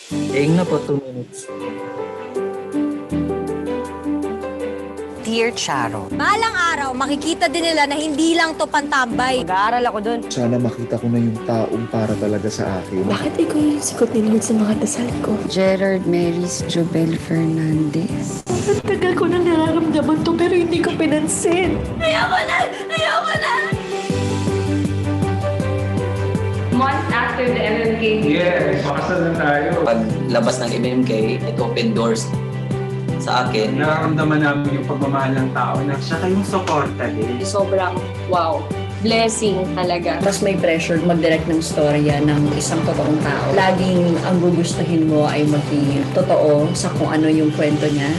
Na po, 2 minutes. Dear Charo, Balang araw, makikita din nila na hindi lang to pantambay. Mag-aaral ako dun. Sana makita ko na yung taong para talaga sa akin. Bakit ikaw yung sikot nilunod sa mga dasal ko? Gerard Maris Jobel Fernandez. Ang tagal ko nang nararamdaman to pero hindi ko pinansin. Ayoko na! Ayoko na! Months after the MMK. Yes, makasal na tayo. Paglabas ng MMK, it opened doors sa akin. Nararamdaman namin yung pagmamahal ng tao na siya yung suporta din. Sobrang wow. Blessing talaga. Mas may pressure mag-direct ng storya ng isang totoong tao. Laging ang gugustuhin mo ay maging totoo sa kung ano yung kwento niya.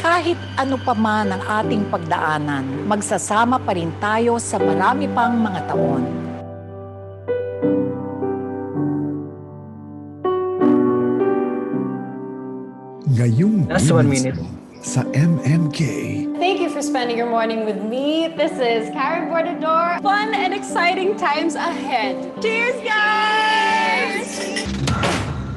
Kahit ano pa man ang ating pagdaanan, magsasama pa rin tayo sa marami pang mga taon. Ngayong Last 1 minute. sa MMK. Thank you for spending your morning with me. This is Karen Bordador. Fun and exciting times ahead. Cheers, guys!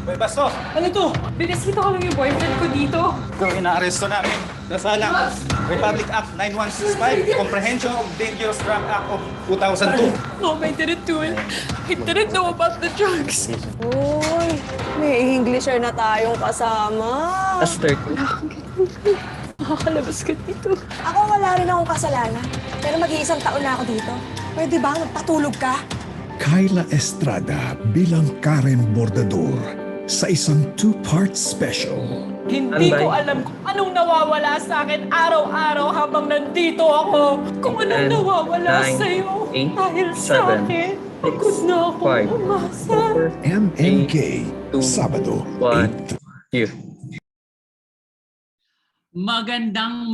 May baso! Ano to? Binisita ko lang yung boyfriend ko dito. Ikaw inaaresto namin. Nasalang Republic Act 9165, Comprehension of Dangerous Drug Act of 2002. Mom, I didn't do it. I didn't know about the drugs. Uy, may Englisher na tayong kasama. Last 30. Makakalabas ka dito. Ako wala rin akong kasalanan. Pero mag-iisang taon na ako dito. Pwede ba magpatulog ka? Kaila Estrada bilang Karen Bordador sa isang 2-part special. Hindi Standby. ko alam kung anong nawawala sa akin araw-araw habang nandito ako. Kung anong 10, nawawala 9, sa'yo 8, dahil sa 7, akin. Pagod na ako 5, umasa. MMK, 2, Sabado, 1. 8. You. Magandang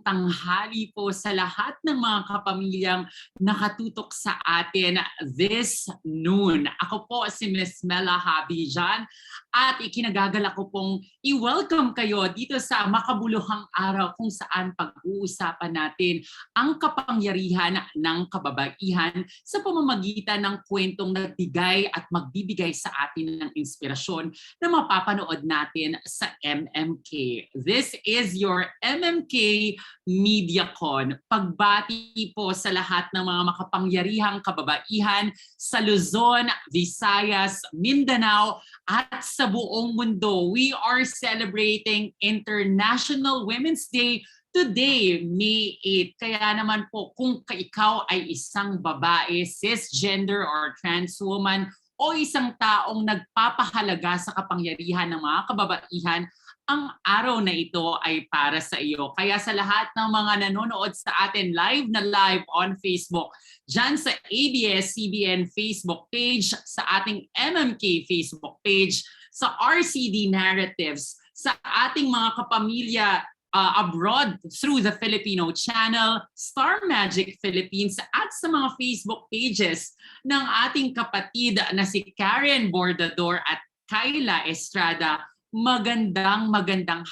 tanghali po sa lahat ng mga kapamilyang nakatutok sa atin this noon. Ako po si Miss Mela Habijan at ikinagagalak ko pong i-welcome kayo dito sa makabuluhang araw kung saan pag-uusapan natin ang kapangyarihan ng kababaihan sa pamamagitan ng kwentong nagbigay at magbibigay sa atin ng inspirasyon na mapapanood natin sa MMK. This is your MMK MediaCon. Pagbati po sa lahat ng mga makapangyarihang kababaihan sa Luzon, Visayas, Mindanao at sa buong mundo. We are celebrating International Women's Day today, May 8. Kaya naman po kung ikaw ay isang babae, cisgender or trans woman o isang taong nagpapahalaga sa kapangyarihan ng mga kababaihan, ang araw na ito ay para sa iyo. Kaya sa lahat ng mga nanonood sa atin live na live on Facebook, dyan sa ABS-CBN Facebook page, sa ating MMK Facebook page, sa RCD Narratives, sa ating mga kapamilya abroad through the Filipino channel, Star Magic Philippines, at sa mga Facebook pages ng ating kapatid na si Karen Bordador at Kaila Estrada. Magandang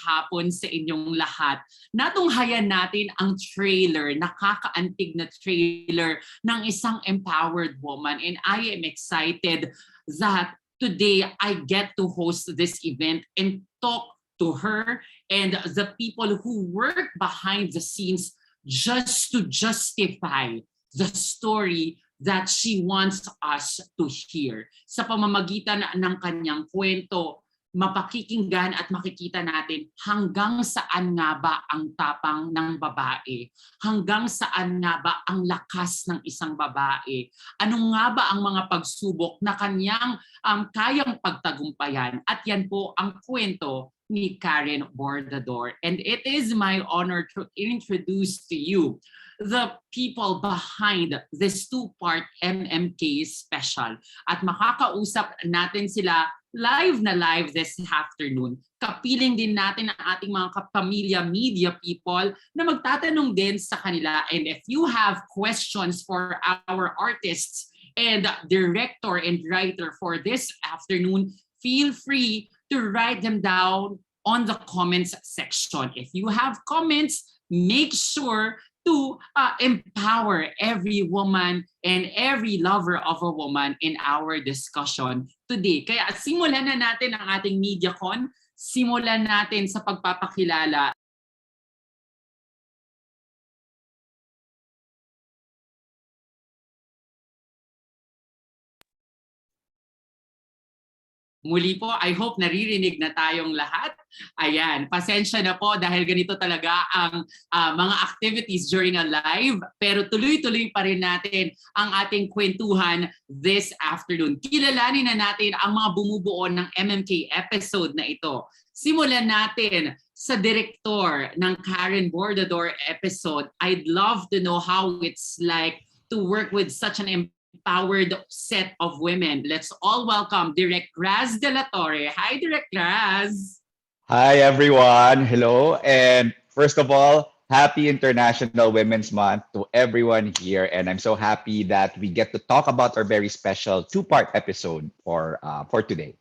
hapon sa inyong lahat. Natunghayan natin ang trailer, nakakaantig na trailer ng isang empowered woman, and I am excited that today I get to host this event and talk to her and the people who work behind the scenes just to justify the story that she wants us to hear. Sa pamamagitan ng kanyang kwento, mapakikinggan at makikita natin hanggang saan nga ba ang tapang ng babae, hanggang saan nga ba ang lakas ng isang babae, ano nga ba ang mga pagsubok na kanyang kayang pagtagumpayan. At yan po ang kwento ni Karen Bordador. And it is my honor to introduce to you the people behind this 2-part MMK special. At makakausap natin sila live na live this afternoon. Kapiling din natin ang ating mga kapamilya media people na magtatanong din sa kanila. And if you have questions for our artists and director and writer for this afternoon, feel free to write them down on the comments section. If you have comments, make sure to empower every woman and every lover of a woman in our discussion today. Kaya simulan na natin ang ating MediaCon. Simulan natin sa pagpapakilala. Muli po, I hope naririnig na tayong lahat. Ayan, pasensya na po dahil ganito talaga ang mga activities during a live. Pero tuloy-tuloy pa rin natin ang ating kwentuhan this afternoon. Kilalanin na natin ang mga bumubuo ng MMK episode na ito. Simulan natin sa direktor ng Karen Bordador episode. I'd love to know how it's like to work with such an empowered set of women. Let's all welcome Direct Raz de la Torre. Hi, Direct Raz. Hi, everyone. Hello. And first of all, happy International Women's Month to everyone here. And I'm so happy that we get to talk about our very special two-part episode for today.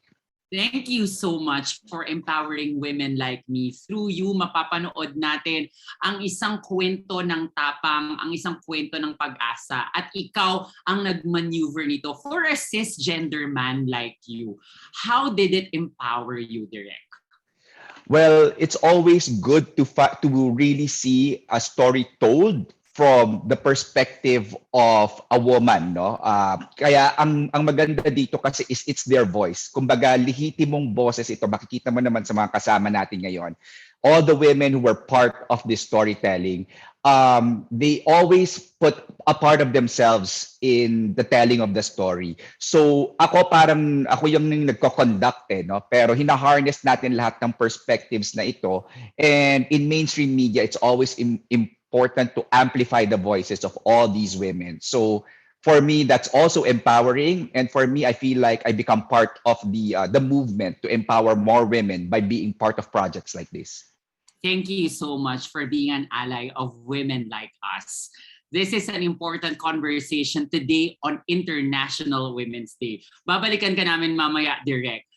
Thank you so much for empowering women like me. Through you, mapapanood natin ang isang kwento ng tapang, ang isang kwento ng pag-asa. At ikaw ang nag-maneuver nito for a cisgender man like you. How did it empower you, Direk? Well, it's always good to really see a story told from the perspective of a woman, no? Kaya ang maganda dito kasi is it's their voice. Kumbaga, lehitimong boses ito. Makikita mo naman sa mga kasama natin ngayon. All the women who were part of this storytelling, they always put a part of themselves in the telling of the story. So ako yung nagko-conduct no? Pero hina-harness natin lahat ng perspectives na ito. And in mainstream media, it's always important to amplify the voices of all these women. So for me, that's also empowering. And for me, I feel like I become part of the movement to empower more women by being part of projects like this. Thank you so much for being an ally of women like us. This is an important conversation today on International Women's Day. Babalikan ka namin mamaya, Direk.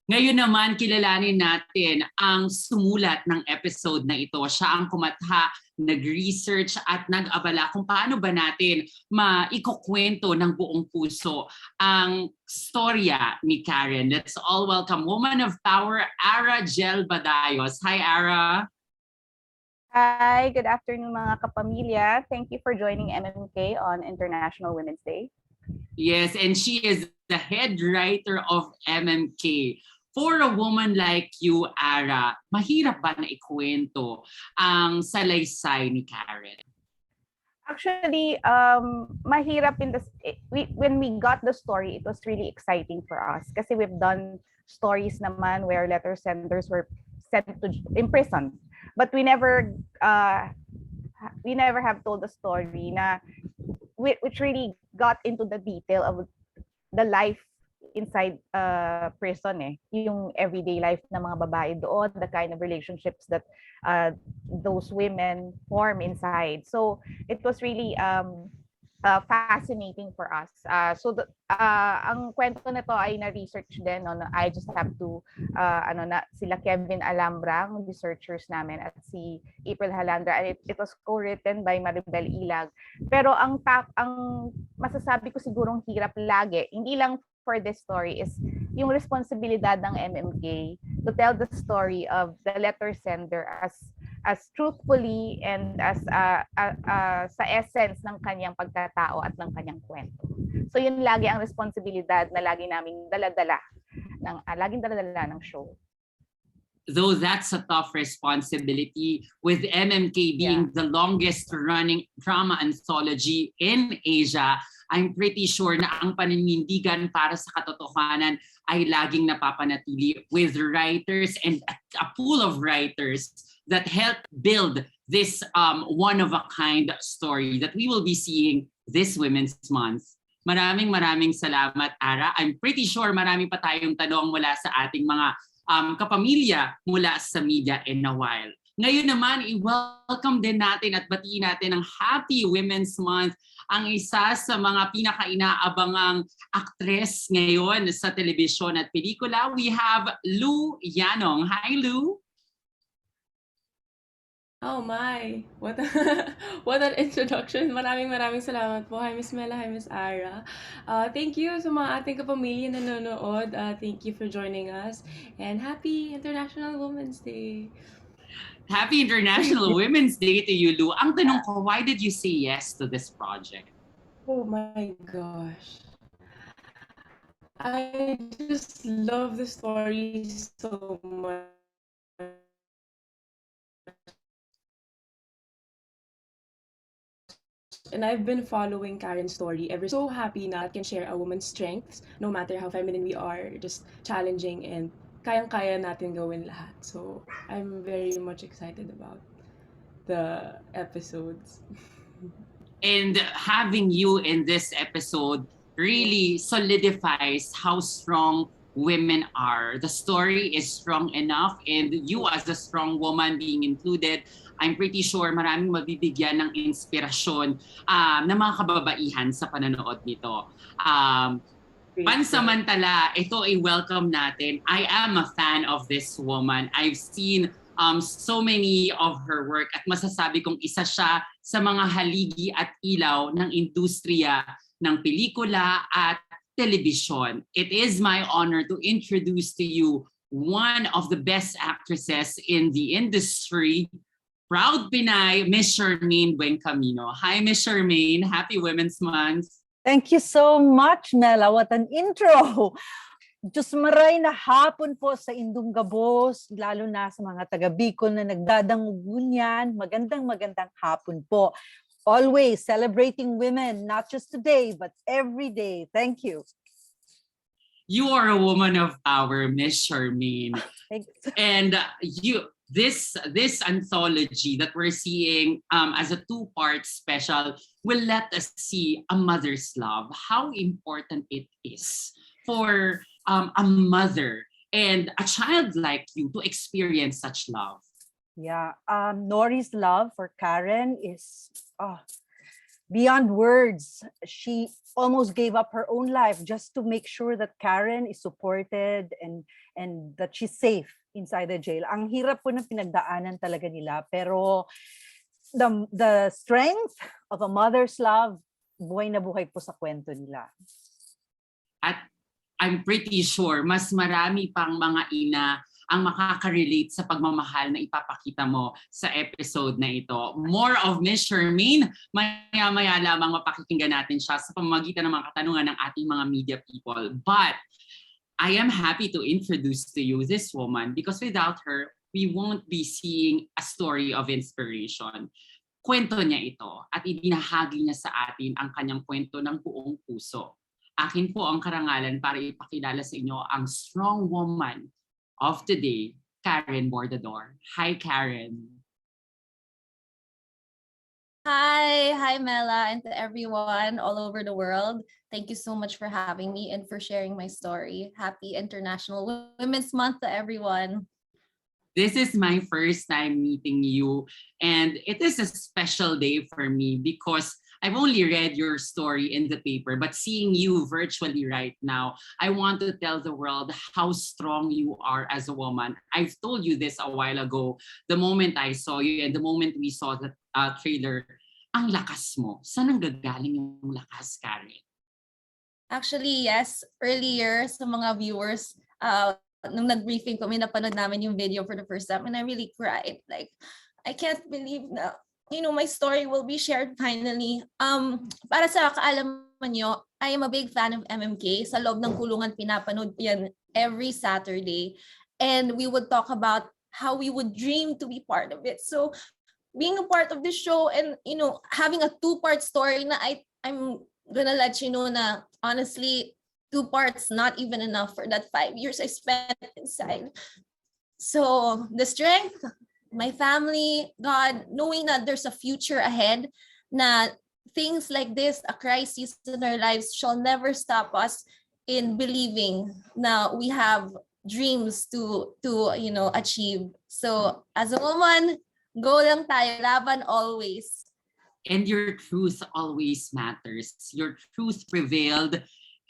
Ngayon naman, kilalanin natin ang sumulat ng episode na ito. Siya ang kumatha, nag-research at nag-abala kung paano ba natin maikukwento ng buong puso ang storya ni Karen. Let's all welcome Woman of Power, Ara Jel Badayos. Hi, Ara. Hi, good afternoon mga kapamilya. Thank you for joining MMK on International Women's Day. Yes, and she is the head writer of MMK. For a woman like you, Ara, mahirap ba na ikwento ang salaysay ni Karen? Actually, mahirap when we got the story, it was really exciting for us kasi we've done stories naman where letter senders were sent to prison. But we never have told the story na which really got into the detail of the life inside prison yung everyday life ng mga babae doon, the kind of relationships that those women form inside. So it was really fascinating for us. Ang kwento na to ay na-research din, no? I just have to sila Kevin Alambra, researchers namin, at si April Halandra, and it was co-written by Maribel Ilag. Pero ang masasabi ko sigurong hirap lagi, hindi lang for this story, is yung responsibilidad ng MMK to tell the story of the letter sender as truthfully and as sa essence ng kanyang pagkatao at ng kanyang kwento. So yun lagi ang responsibilidad na lagi naming laging dala-dala ng show. Though that's a tough responsibility, with MMK being the longest running drama anthology in Asia, I'm pretty sure na ang paninindigan para sa katotohanan ay laging napapanatili with writers and a pool of writers that help build this one-of-a-kind story that we will be seeing this Women's Month. Maraming salamat, Ara. I'm pretty sure marami pa tayong tanong mula sa ating mga kapamilya mula sa media in a while. Ngayon naman, i-welcome din natin at batiin natin ang Happy Women's Month ang isa sa mga pinaka-inaabangang aktres ngayon sa telebisyon at pelikula. We have Lou Yanong. Hi, Lou. Oh my! What what an introduction. Maraming salamat po. Hi Miss Mela, hi Miss Ara. Thank you sa mga ating kapamilya na nanonood. Thank you for joining us. And happy International Women's Day. Happy International Women's Day to you, Lou. Ang tanong ko, why did you say yes to this project? Oh my gosh. I just love the story so much. And I've been following Karen's story ever so happy na can share a woman's strengths no matter how feminine we are, just challenging and kayang-kaya natin gawin lahat. So I'm very much excited about the episodes. And having you in this episode really solidifies how strong women are. The story is strong enough, and you as a strong woman being included, I'm pretty sure maraming mabibigyan ng inspirasyon ng mga kababaihan sa panonood nito. Pansamantala, ito ay welcome natin. I am a fan of this woman. I've seen so many of her work at masasabi kong isa siya sa mga haligi at ilaw ng industriya ng pelikula at telebisyon. It is my honor to introduce to you one of the best actresses in the industry, proud Pinay, Miss Charmaine Buencamino. Hi, Miss Charmaine. Happy Women's Month. Thank you so much, Mela. What an intro! Diyos maray na hapon po sa Indong Gabos, lalo na sa mga taga Bicol na nagdadangugunyan. Magandang hapon po. Always celebrating women, not just today, but every day. Thank you. You are a woman of power, Miss Charmaine. And this anthology that we're seeing as a two-part special will let us see a mother's love, how important it is for a mother and a child like you to experience such love. Yeah, Nori's love for Karen is beyond words. She almost gave up her own life just to make sure that Karen is supported and that she's safe inside the jail. Ang hirap po ng pinagdaanan talaga nila, pero the strength of a mother's love, buhay na buhay po sa kwento nila. At I'm pretty sure mas marami pang mga ina ang makaka-relate sa pagmamahal na ipapakita mo sa episode na ito. More of Miss Charmaine, maya-maya lamang mapakikinggan natin siya sa pamamagitan ng mga katanungan ng ating mga media people. But I am happy to introduce to you this woman because without her, we won't be seeing a story of inspiration. Kwento niya ito at ibinahagi niya sa atin ang kanyang kwento ng buong puso. Akin po ang karangalan para ipakilala sa inyo ang strong woman of today, Karen Bordador. Hi, Karen. Hi Mela, and to everyone all over the world. Thank you so much for having me and for sharing my story. Happy International Women's Month to everyone. This is my first time meeting you, and it is a special day for me because I've only read your story in the paper, but seeing you virtually right now, I want to tell the world how strong you are as a woman. I've told you this a while ago, the moment I saw you and the moment we saw the trailer, ang lakas mo. Saan ang gagaling yung lakas, Karen? Actually, yes. Earlier, sa mga viewers, nung nag-briefing ko, may napanood namin yung video for the first time and I really cried. Like, I can't believe na my story will be shared finally. Para sa kaalaman nyo, I am a big fan of MMK. Sa loob ng kulungan, pinapanood yan every Saturday. And we would talk about how we would dream to be part of it. So, being a part of the show and, having a two-part story na I'm gonna let you know na, honestly, 2 parts not even enough for that 5 years I spent inside. So, the strength, my family, God, knowing that there's a future ahead, na things like this, a crisis in our lives, shall never stop us in believing na we have dreams to achieve. So as a woman, go lang tayo, laban always. And your truth always matters. Your truth prevailed.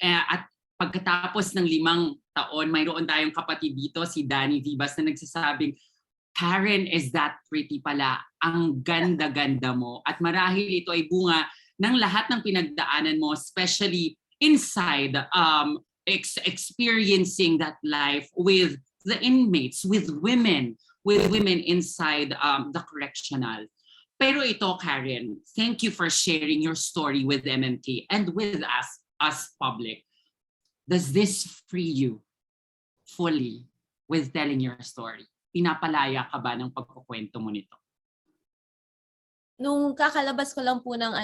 At pagkatapos ng 5 taon, mayroon tayong kapatid dito, si Danny Vivas, na nagsasabing, Karen is that pretty pala. Ang ganda-ganda mo. At marahil ito ay bunga ng lahat ng pinagdaanan mo, especially inside experiencing that life with the inmates, with women inside the correctional. Pero ito, Karen, thank you for sharing your story with MMK and with us public. Does this free you fully with telling your story? Pinapalaya ka ba ng pagkukwento mo nito? Nung kakalabas ko lang po ng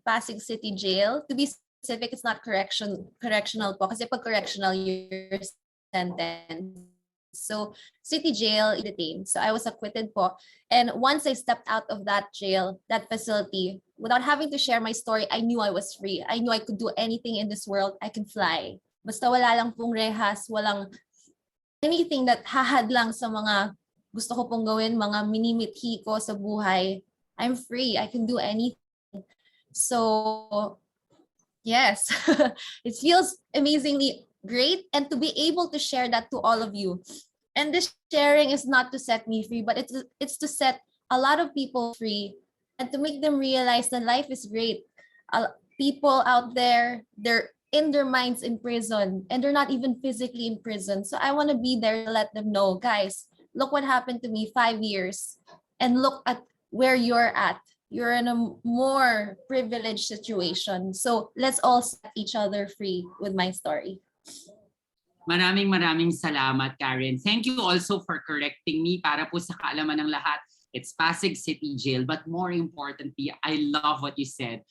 Pasig City Jail, to be specific, it's not correctional po kasi pag correctional you're sentenced. So City Jail, detained. So I was acquitted po. And once I stepped out of that jail, that facility, without having to share my story, I knew I was free. I knew I could do anything in this world. I can fly. Basta wala lang pong rehas, walang anything that hahadlang sa mga gusto ko pong gawin, mga minimithi ko sa buhay. I'm free. I can do anything. So, yes, it feels amazingly great, and to be able to share that to all of you. And this sharing is not to set me free, but it's to set a lot of people free and to make them realize that life is great. People out there, they're in their minds in prison and they're not even physically in prison. So I want to be there to let them know, guys, look what happened to me 5 years, and look at where you're at. You're in a more privileged situation. So let's all set each other free with my story. Maraming salamat, Karen. Thank you also for correcting me para po sa kaalaman ng lahat. It's Pasig City Jail, but more importantly, I love what you said.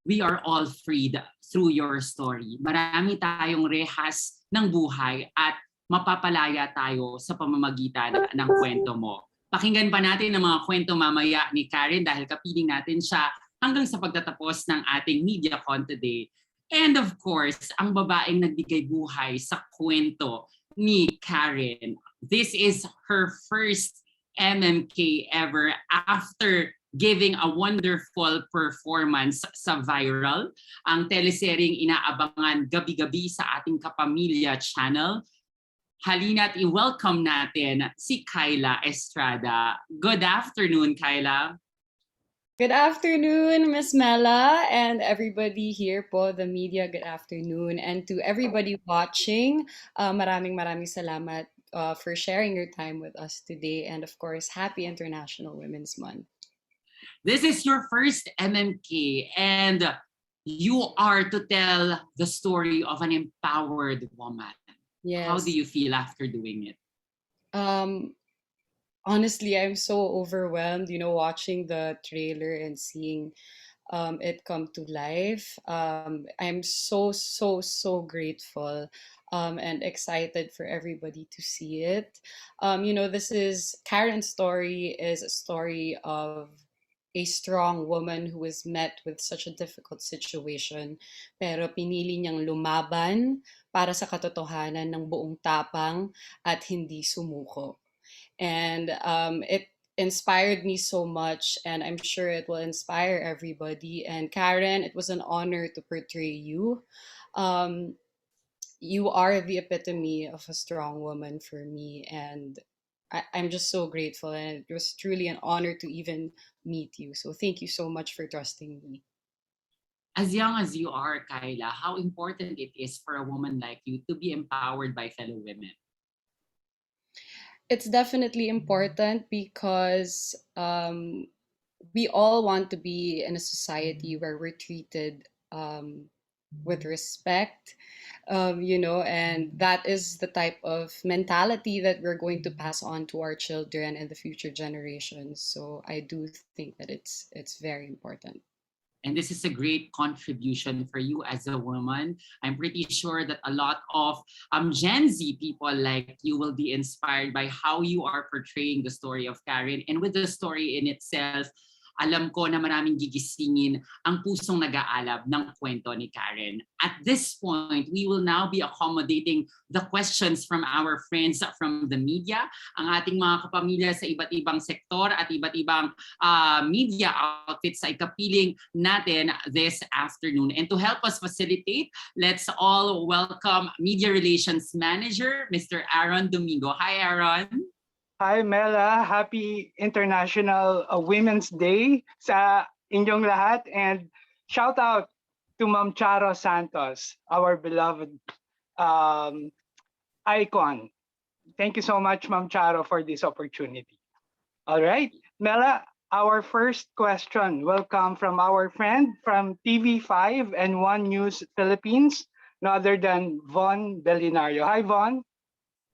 We are all freed through your story. Marami tayong rehas ng buhay at mapapalaya tayo sa pamamagitan ng kwento mo. Pakinggan pa natin ang mga kwento mamaya ni Karen dahil kapiling natin siya hanggang sa pagtatapos ng ating MediaCon today. And of course, ang babaeng nagbigay buhay sa kwento ni Karen. This is her first MMK ever after giving a wonderful performance sa Viral, ang teleseryeng inaabangan gabi-gabi sa ating Kapamilya channel. Halina't i-welcome natin si Kaila Estrada. Good afternoon, Kaila. Good afternoon, Miss Mela, and everybody here po, the media, good afternoon. And to everybody watching, maraming salamat for sharing your time with us today. And of course, happy International Women's Month. This is your first MMK, and you are to tell the story of an empowered woman. Yes. How do you feel after doing it? Honestly, I'm so overwhelmed, watching the trailer and seeing it come to life. I'm so grateful and excited for everybody to see it. Karen's story is a story of a strong woman who was met with such a difficult situation, pero pinili niyang lumaban para sa katotohanan ng buong tapang at hindi sumuko. And it inspired me so much, and I'm sure it will inspire everybody. And Karen, it was an honor to portray you. You are the epitome of a strong woman for me, and I'm just so grateful, and it was truly an honor to even meet you. So thank you so much for trusting me. As young as you are, Kaila, how important it is for a woman like you to be empowered by fellow women? It's definitely important because we all want to be in a society where we're treated with respect, and that is the type of mentality that we're going to pass on to our children and the future generations. So I do think that it's very important. And this is a great contribution for you as a woman. I'm pretty sure that a lot of Gen Z people like you will be inspired by how you are portraying the story of Karen. And with the story in itself, alam ko na maraming gigisingin ang pusong nag-aalab ng kwento ni Karen. At this point, we will now be accommodating the questions from our friends from the media, ang ating mga kapamilya sa iba't ibang sektor at iba't ibang media outfits ay kapiling natin this afternoon. And to help us facilitate, let's all welcome Media Relations Manager, Mr. Aaron Domingo. Hi, Aaron. Hi Mela, happy International Women's Day sa inyong lahat, and shout out to Ma'am Charo Santos, our beloved icon. Thank you so much, Ma'am Charo, for this opportunity. All right, Mela, our first question will come from our friend from TV5 and One News Philippines, no other than Von Belinario. Hi, Von.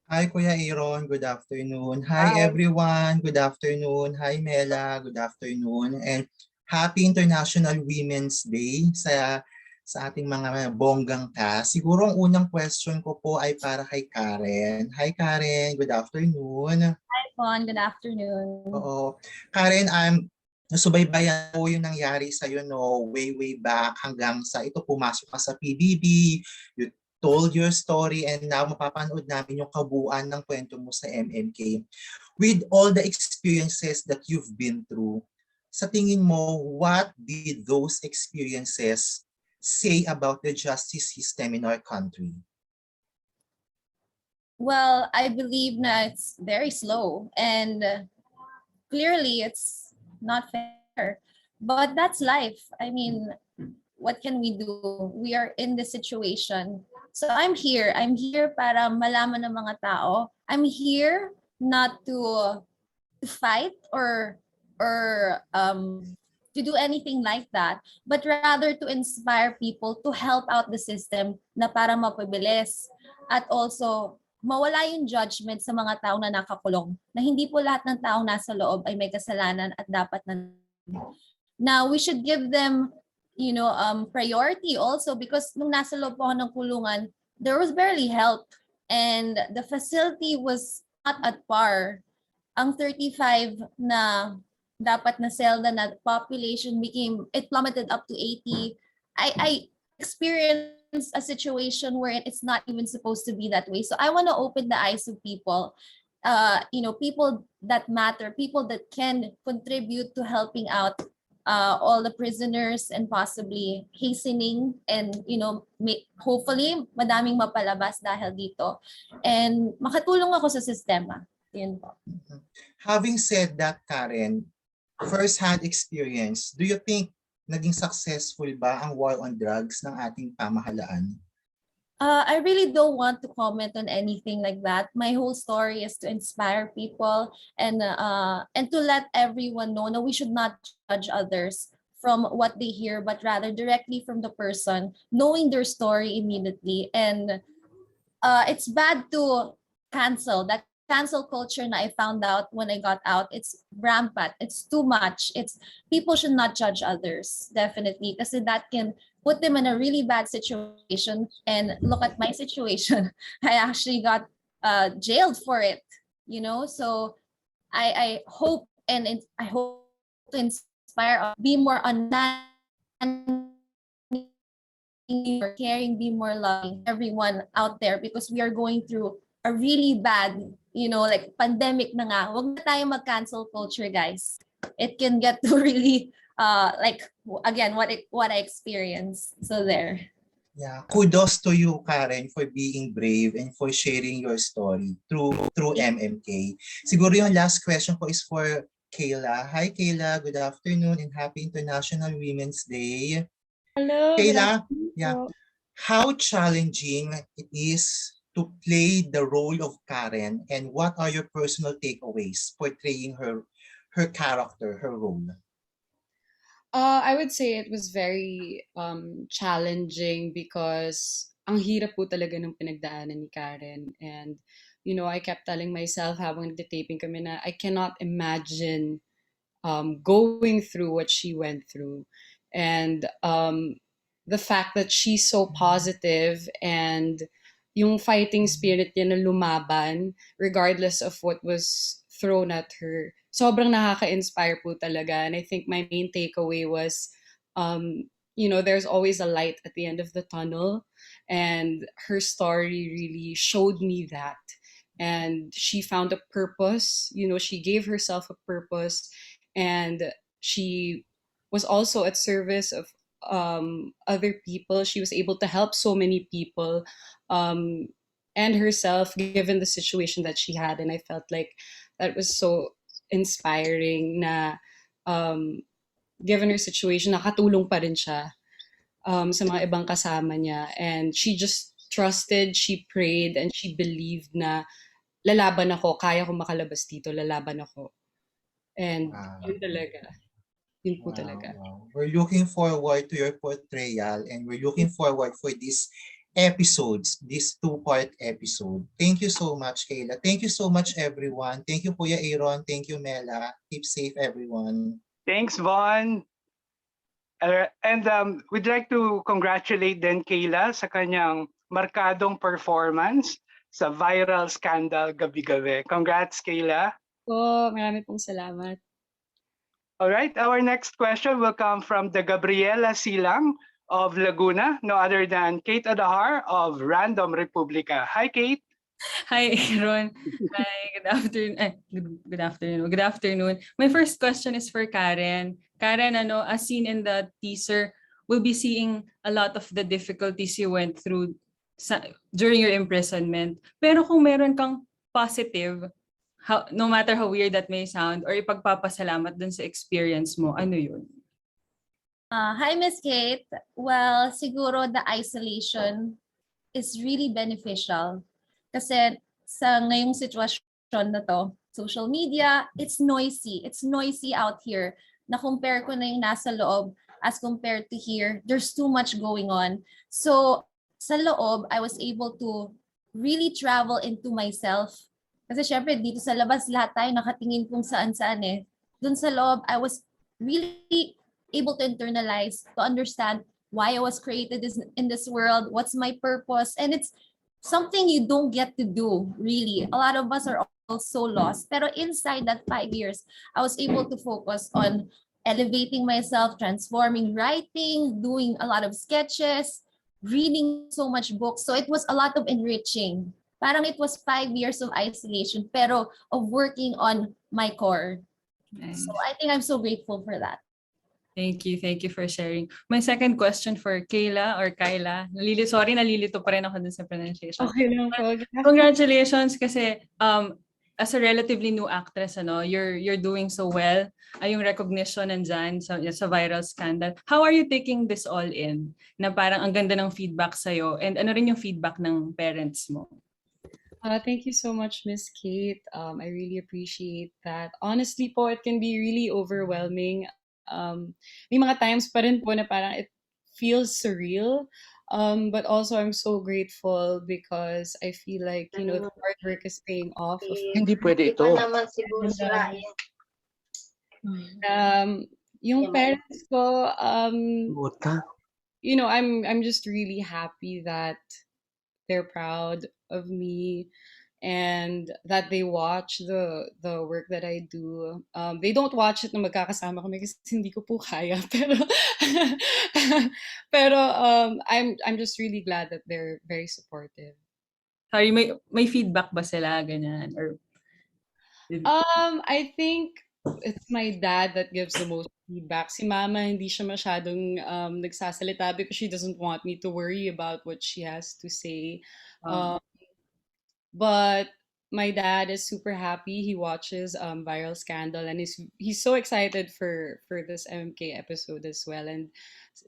Hi, Kuya Aaron. Good afternoon. Hi, everyone. Good afternoon. Hi, Mela. Good afternoon. And Happy International Women's Day sa ating mga bonggang cast. Siguro ang unang question ko po ay para kay Karen. Hi, Karen. Good afternoon. Hi, Fawn. Good afternoon. Oo. Karen, nasubaybayan po yung nangyari sa'yo way back hanggang sa ito pumasok ka sa PBB, you told your story, and now mapapanood namin yung kabuuan ng kwento mo sa MMK. With all the experiences that you've been through, sa tingin mo, what did those experiences say about the justice system in our country? Well, I believe na it's very slow and clearly it's not fair. But that's life. I mean, what can we do? We are in this situation. So I'm here. I'm here para malaman ng mga tao. I'm here not to fight or to do anything like that, but rather to inspire people to help out the system na para mapabilis at also mawala yung judgment sa mga tao na nakakulong, na hindi po lahat ng tao nasa loob ay may kasalanan at dapat na. Now, we should give them, priority also, because nung nasa loob po ako ng kulungan, there was barely help and the facility was not at par. Ang 35 na dapat na selda na population it plummeted up to 80. I experienced a situation where it's not even supposed to be that way. So I want to open the eyes of people, people that matter, people that can contribute to helping out all the prisoners and possibly hastening and hopefully madaming mapalabas dahil dito and makatulong ako sa sistema. Yun po. Having said that, Karen, first-hand experience, do you think naging successful ba ang war on drugs ng ating pamahalaan? I really don't want to comment on anything like that. My whole story is to inspire people and to let everyone know that we should not judge others from what they hear, but rather directly from the person, knowing their story immediately. And it's bad to cancel. That cancel culture na I found out when I got out, it's rampant. It's too much. People should not judge others, definitely, because that can put them in a really bad situation. And look at my situation. I actually got jailed for it, so I hope I hope to inspire, be more understanding, more caring, be more loving, everyone out there, because we are going through a really bad, like pandemic na nga. Huwag na tayo mag-cancel culture, guys. It can get to really again what I experienced. So there. Yeah, kudos to you, Karen, for being brave and for sharing your story through MMK. Siguro yung last question ko is for Kaila. Hi, Kaila. Good afternoon and Happy International Women's Day. Hello. Kaila, yeah. How challenging it is to play the role of Karen, and what are your personal takeaways portraying her character, her role? I would say it was very challenging because ang hirap po talaga ng pinagdaanan ni Karen. And, I kept telling myself habang nagtitaping kami na I cannot imagine going through what she went through. And the fact that she's so positive and yung fighting spirit niya na lumaban regardless of what was thrown at her, sobrang nakaka-inspire po talaga. And I think my main takeaway was, there's always a light at the end of the tunnel. And her story really showed me that. And she found a purpose, she gave herself a purpose. And she was also at service of other people. She was able to help so many people and herself, given the situation that she had. And I felt like that was so inspiring na given her situation, nakatulong pa rin siya sa mga ibang kasama niya. And she just trusted, she prayed, and she believed na lalaban ako, kaya ko makalabas dito, lalaban ako. And yun talaga. Yun po talaga. We're looking forward to your portrayal and we're looking forward for this episodes, this two-part episode. Thank you so much, Kaila. Thank you so much, everyone. Thank you, Kuya Aaron. Thank you, Mela. Keep safe, everyone. Thanks, Von. And we'd like to congratulate din Kaila sa kanyang markadong performance sa viral scandal gabi-gabi. Congrats, Kaila. Marami pong salamat. All right, our next question will come from the Gabriela Silang of Laguna, no other than Kate Adahar of Random Republica. Hi, Kate. Hi, Aaron. Hi, good afternoon. Good afternoon. Good afternoon. My first question is for Karen. Karen, as seen in the teaser, we'll be seeing a lot of the difficulties you went through during your imprisonment. Pero kung meron kang positive, no matter how weird that may sound, or ipagpapasalamat dun sa experience mo, ano yun? Hi, Miss Kate. Well, siguro the isolation is really beneficial. Kasi sa ngayong sitwasyon na to, social media, it's noisy. It's noisy out here. Na-compare ko na yung nasa loob as compared to here. There's too much going on. So, sa loob, I was able to really travel into myself. Kasi syempre, dito sa labas, lahat tayo nakatingin kung saan-saan eh. Doon sa loob, I was really able to internalize, to understand why I was created in this world, what's my purpose, and it's something you don't get to do, really. A lot of us are also lost. Pero inside that 5 years, I was able to focus on elevating myself, transforming, writing, doing a lot of sketches, reading so much books. So it was a lot of enriching. Parang it was 5 years of isolation, pero of working on my core. Nice. So I think I'm so grateful for that. Thank you for sharing. My second question for Kaila or Kaila. Sorry, nalilito pa rin ako dun sa pronunciation. Okay lang po. Congratulations kasi as a relatively new actress, you're doing so well. Yung recognition nandyan sa viral scandal. How are you taking this all in? Na parang ang ganda ng feedback sa'yo and ano rin yung feedback ng parents mo? Thank you so much, Miss Kate. I really appreciate that. Honestly po, it can be really overwhelming. May mga times pa rin po na parang it feels surreal. But also I'm so grateful because I feel like, the hard work is paying off. Hindi pwede ito. Yung parents ko, I'm just really happy that they're proud of me and that they watch the work that I do. They don't watch it na magkakasama kami kasi hindi ko po kaya. Pero I'm just really glad that they're very supportive. Sorry, may feedback ba sila ganyan or I think it's my dad that gives the most feedback. Si mama hindi siya masyadong nagsasalita because she doesn't want me to worry about what she has to say. But my dad is super happy. He watches Viral Scandal and he's so excited for this MMK episode as well. And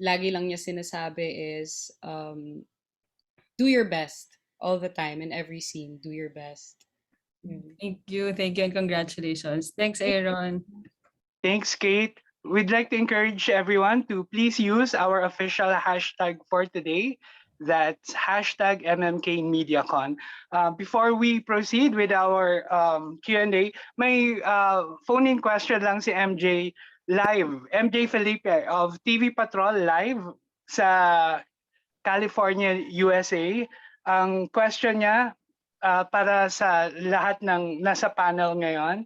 lagi lang niya sinasabi is do your best all the time in every scene. Do your best. Thank you, and congratulations. Thanks, Aaron. Thanks, Kate. We'd like to encourage everyone to please use our official hashtag for today. That's hashtag MMK MediaCon. Before we proceed with our Q&A, may phone-in question lang si MJ Live. MJ Felipe of TV Patrol Live sa California, USA. Ang question niya para sa lahat ng nasa panel ngayon,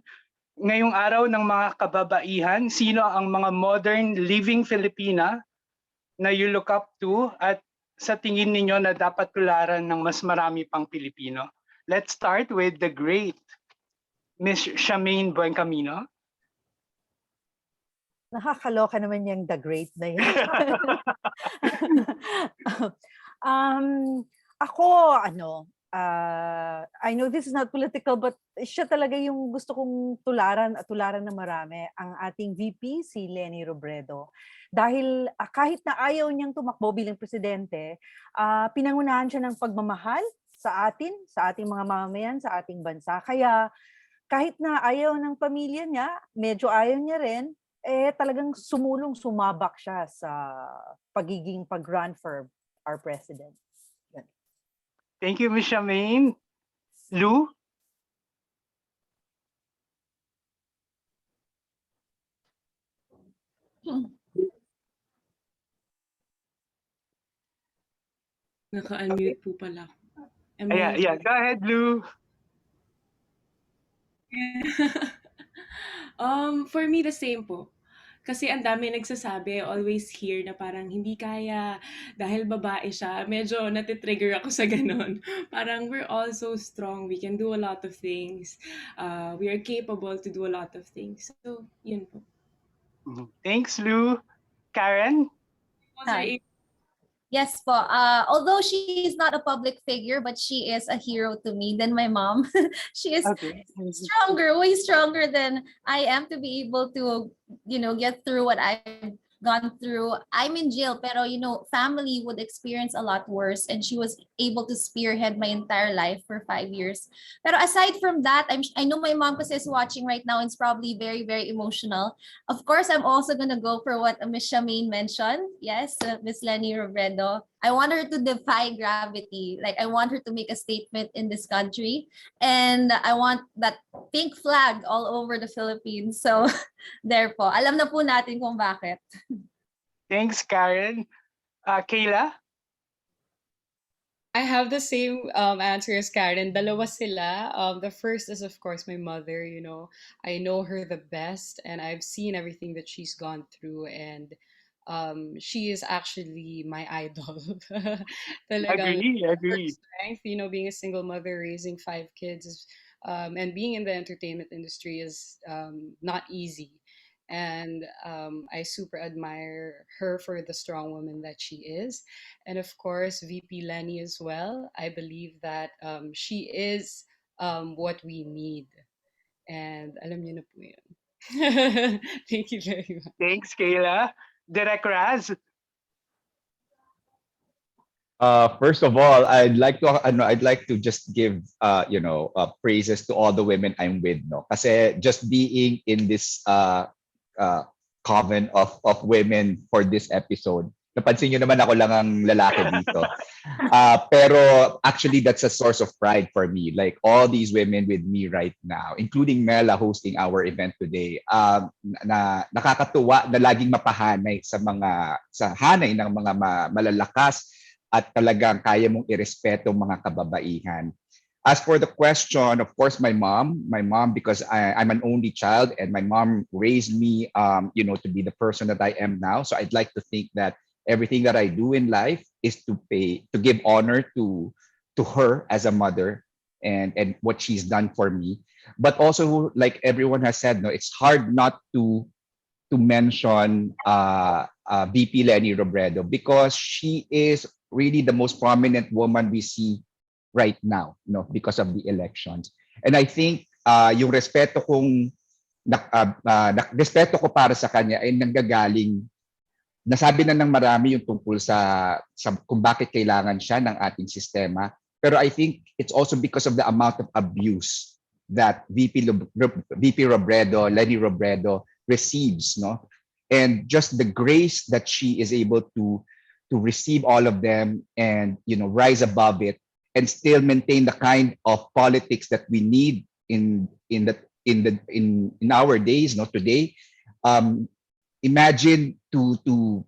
ngayong araw ng mga kababaihan, sino ang mga modern living Filipina na you look up to at sa tingin ninyo na dapat tularan ng mas marami pang Pilipino? Let's start with the great Miss Charmaine Buencamino. Nakakaloka naman yung the great na yan. Ako, I know this is not political, but siya talaga yung gusto kong tularan at tularan na marami, ang ating VP, si Leni Robredo. Dahil kahit na ayaw niyang tumakbo bilang presidente, pinangunahan siya ng pagmamahal sa ating mga mamamayan, sa ating bansa. Kaya kahit na ayaw ng pamilya niya, medyo ayaw niya rin, talagang sumabak siya sa pagiging pag-run for our president. Thank you, Ms. Charmaine. Lou? Naka-unmute po pala. Yeah, go ahead, Lou. For me, the same po. Kasi ang dami nagsasabi, always hear na parang hindi kaya dahil babae siya. Medyo natitrigger ako sa ganun. Parang we're all so strong. We can do a lot of things. We are capable to do a lot of things. So, yun po. Thanks, Lou. Karen? Hi. Yes po. Although she is not a public figure, but she is a hero to me than my mom. She is stronger, way stronger than I am to be able to, get through what I've gone through. I'm in jail, pero family would experience a lot worse, and she was able to spearhead my entire life for 5 years. Pero aside from that, I know my mom kasi is watching right now and it's probably very, very emotional. Of course, I'm also gonna go for what Miss Charmaine mentioned. Yes, Miss Leni Robredo. I want her to defy gravity. Like, I want her to make a statement in this country. And I want that pink flag all over the Philippines. So, there po. Alam na po natin kung bakit. Thanks, Karen. Kaila? I have the same answer as Karen. Dalawa sila. The first is, of course, my mother. I know her the best, and I've seen everything that she's gone through, and she is actually my idol. Talagang her Agree. strength, being a single mother, raising 5 kids, and being in the entertainment industry is not easy. And I super admire her for the strong woman that she is. And of course, VP Lenny as well. I believe that she is what we need. And alam niyo na po yun. Thank you very much. Thanks, Kayla. Direk Raz? First of all, I'd like to just give praises to all the women I'm with, no. Kasi just being in this coven of women for this episode, napansin niyo naman ako lang ang lalaki dito. Pero actually that's a source of pride for me. Like all these women with me right now, including Mela hosting our event today, na nakakatuwa na laging mapahanay sa hanay ng mga malalakas at talagang kaya mong irespeto mga kababaihan. As for the question, of course, my mom, because I'm an only child and my mom raised me, to be the person that I am now. So I'd like to think that everything that I do in life is to give honor to her as a mother and what she's done for me. But also, like everyone has said, no, it's hard not to mention VP Leni Robredo because she is really the most prominent woman we see right now, because of the elections. And I think yung respeto ko para sa kanya ay nanggagaling, nasabi na ng marami yung tungkol sa kung bakit kailangan siya ng ating sistema. Pero I think it's also because of the amount of abuse that VP Robredo, Leni Robredo receives, no? And just the grace that she is able to receive all of them and rise above it and still maintain the kind of politics that we need in our days, today. Imagine to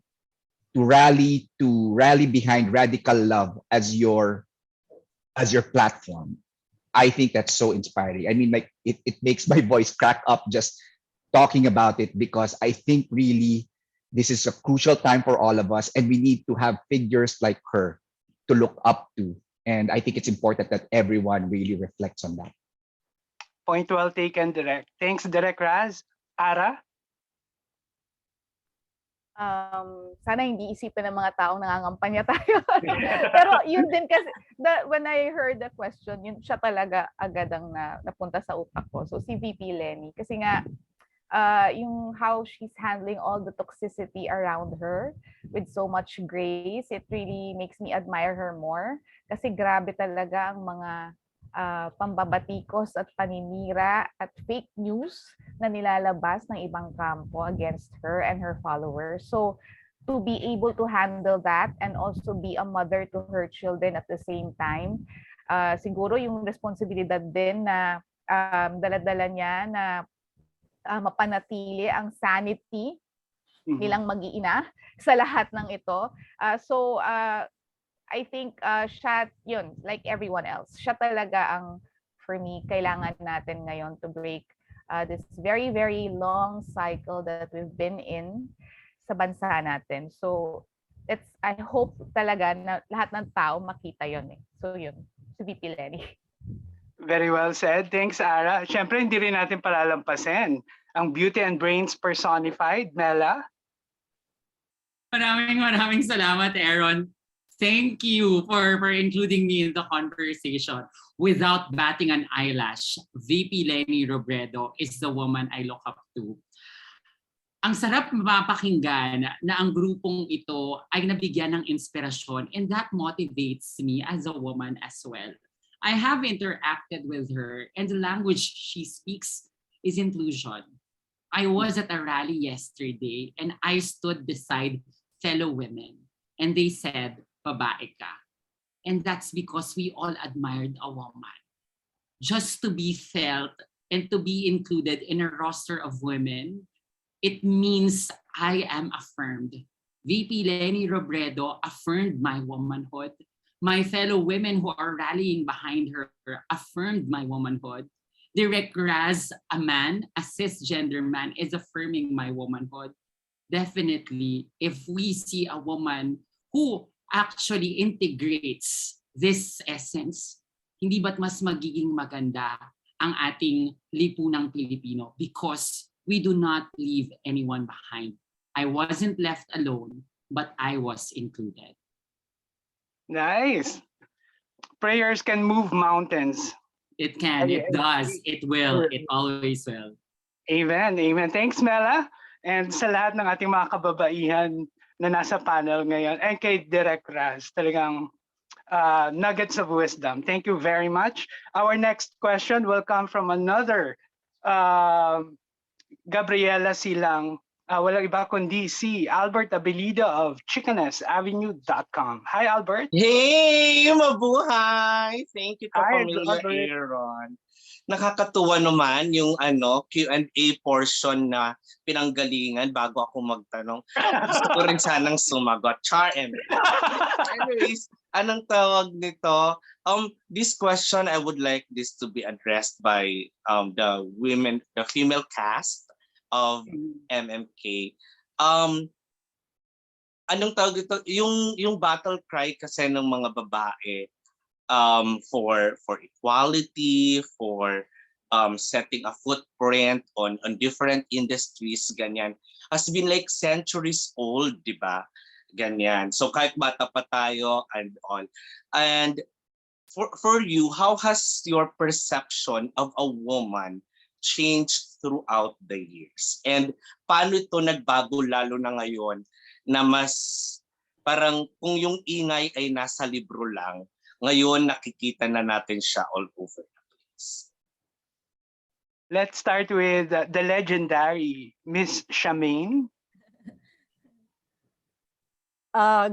rally behind radical love as your platform. I think that's so inspiring. I mean, like it makes my voice crack up just talking about it because I think really this is a crucial time for all of us and we need to have figures like her to look up to. And I think it's important that everyone really reflects on that. Point well taken, Direk. Thanks, Direk Raz. Ara? Sana hindi isipin ng mga taong nangangampanya tayo. Pero yun din kasi, when I heard the question, yun siya talaga agad ang napunta sa utak ko. So si VP Lenny. Kasi nga, yung how she's handling all the toxicity around her with so much grace, it really makes me admire her more. Kasi grabe talaga ang mga pambabatikos at paninira at fake news na nilalabas ng ibang kampo against her and her followers. So to be able to handle that and also be a mother to her children at the same time, siguro yung responsibilidad din na dala-dala niya na mapanatili ang sanity nilang mag-iina sa lahat ng ito. So I think siya, yun, like everyone else, siya talaga ang, for me, kailangan natin ngayon to break this very, very long cycle that we've been in sa bansa natin. So I hope talaga na lahat ng tao makita yun. So yun, si VP Lenny. Very well said. Thanks, Ara. Siyempre, hindi rin natin palalampasin ang beauty and brains personified. Mela? Maraming salamat, Aaron. Thank you for including me in the conversation. Without batting an eyelash, VP Lenny Robredo is the woman I look up to. Ang sarap mapakinggan na ang grupong ito ay nabigyan ng inspirasyon, and that motivates me as a woman as well. I have interacted with her, and the language she speaks is inclusion. I was at a rally yesterday and I stood beside fellow women and they said, babae ka. And that's because we all admired a woman. Just to be felt and to be included in a roster of women, it means I am affirmed. VP Lenny Robredo affirmed my womanhood. My fellow women who are rallying behind her affirmed my womanhood. Direct Raz, a man, a cisgender man, is affirming my womanhood. Definitely, if we see a woman who actually integrates this essence, hindi ba't mas magiging maganda ang ating lipunang Pilipino, because we do not leave anyone behind. I wasn't left alone, but I was included. Nice. Prayers can move mountains. It can, it does, it will, it always will. Amen, amen. Thanks, Mela. And sa lahat ng ating mga kababaihan na nasa panel ngayon, and kay Direk Raz, talagang nuggets of wisdom. Thank you very much. Our next question will come from another Gabriela Silang. Walang iba kundi si Albert Abilido of chickenesavenue.com. Hi, Albert. Hey! Mabuhay! Thank you to Hi, Pamilya Albert. Aaron. Nakakatuwa naman yung Q&A portion na pinanggalingan bago ako magtanong. Gusto ko rin sanang sumagot. Char and anyways, anong tawag nito? This question, I would like this to be addressed by the female cast of MMK. Anong tawag dito? Yung battle cry kasi ng mga babae for equality, for setting a footprint on different industries, ganyan, has been like centuries old, di ba? Ganyan. So kahit bata pa tayo and all. And for you, how has your perception of a woman changed throughout the years? And paano ito nagbago lalo na ngayon na mas parang kung yung ingay ay nasa libro lang, ngayon nakikita na natin siya all over the place? Let's start with the legendary Miss Charmaine.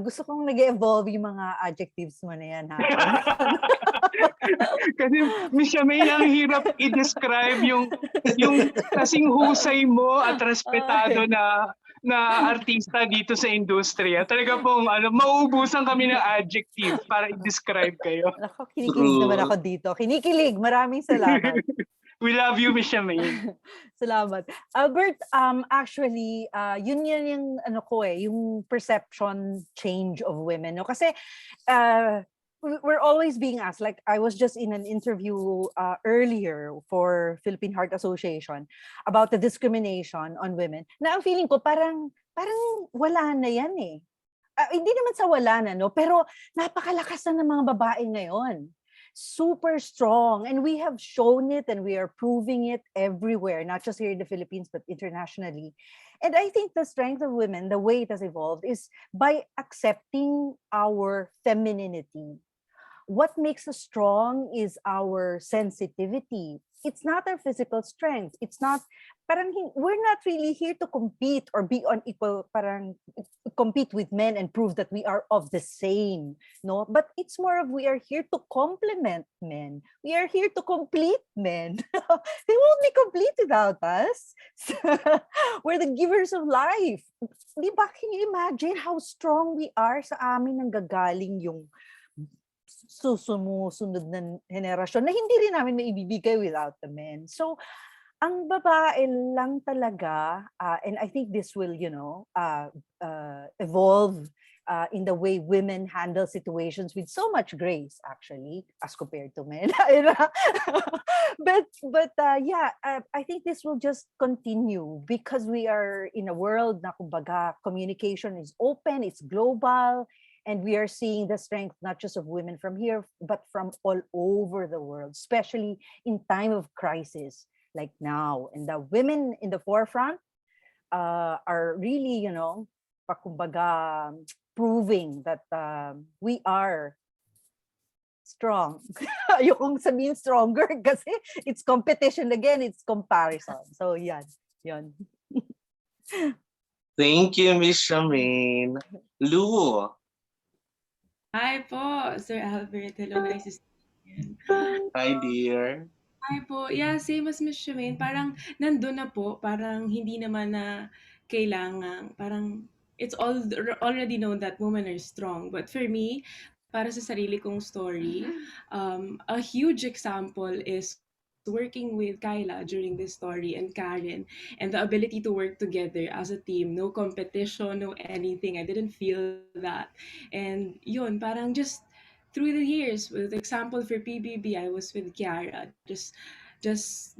Gusto kong nag-evolve yung mga adjectives mo na yan, ha? Kasi Miss Charmaine, ang hirap i-describe yung kasing husay mo at respetado na artista dito sa industriya. Talaga pong mauubusan kami ng adjective para i-describe kayo. Ako, kinikilig naman ako dito. Kinikilig. Maraming salamat. We love you, Miss Charmaine. Salamat. Albert, actually, yun yung yung perception change of women. No? Kasi we're always being asked, like I was just in an interview earlier for Philippine Heart Association about the discrimination on women. Na ang feeling ko parang parang wala na yan eh. Hindi naman sa wala na, no? Pero napakalakas na ng mga babae ngayon. Super strong. And we have shown it and we are proving it everywhere, not just here in the Philippines, but internationally. And I think the strength of women, the way it has evolved, is by accepting our femininity. What makes us strong is our sensitivity. It's not our physical strength. It's not, we're not really here to compete or be on equal, compete with men and prove that we are of the same, no? But it's more of we are here to complement men. We are here to complete men. They won't be complete without us. We're the givers of life. Di ba, can you imagine how strong we are sa amin nanggagaling yung sumusunod na henerasyon na hindi rin namin maibibigay without the men. So, ang babae lang talaga, and I think this will, evolve in the way women handle situations with so much grace, actually, as compared to men. I think this will just continue because we are in a world na kumbaga communication is open, it's global, and we are seeing the strength not just of women from here, but from all over the world, especially in time of crisis like now. And the women in the forefront are really, kumbaga, proving that we are strong. Ayokong sabihin stronger kasi it's competition again, it's comparison. So yan. Thank you, Miss Charmaine. Lou. Hi po, Sir Albert. Hello, nice to see you. Hi, dear. Hi po. Yeah, same as Miss Charmaine. Parang nandun na po. Parang hindi naman na kailangan. Parang it's already known that women are strong. But for me, para sa sarili kong story, a huge example is working with Kaila during this story and Karen and the ability to work together as a team. No competition, no anything. I didn't feel that. And yun, parang just through the years, with example for PBB, I was with Kiara, just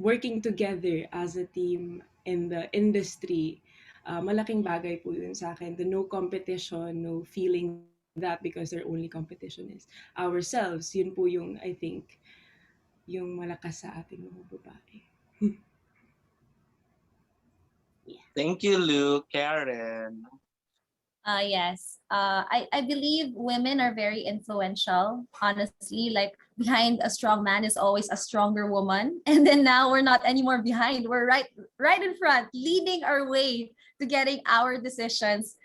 working together as a team in the industry. Malaking bagay po yun sa akin. The no competition, no feeling that because their only competition is ourselves. Yun po yung, I think, yung malakas sa ating mga babae. Thank you, Lou. Karen. Yes. I believe women are very influential, honestly. Like behind a strong man is always a stronger woman. And then now we're not anymore behind. We're right in front, leading our way to getting our decisions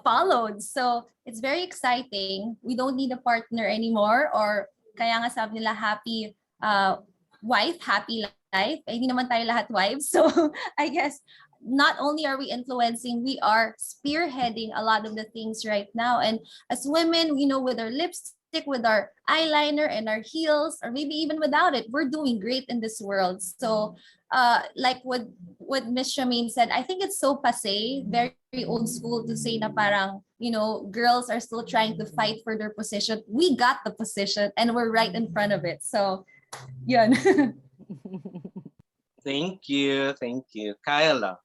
followed. So it's very exciting. We don't need a partner anymore, or kaya nga sabi nila happy wife, happy life. Hindi naman tayo lahat wives. So I guess not only are we influencing, we are spearheading a lot of the things right now. And as women, with our lipstick, with our eyeliner and our heels, or maybe even without it, we're doing great in this world. So like what Miss Charmaine said, I think it's so passé, very old school to say na parang, girls are still trying to fight for their position. We got the position and we're right in front of it. So, yun. Thank you. Kaila.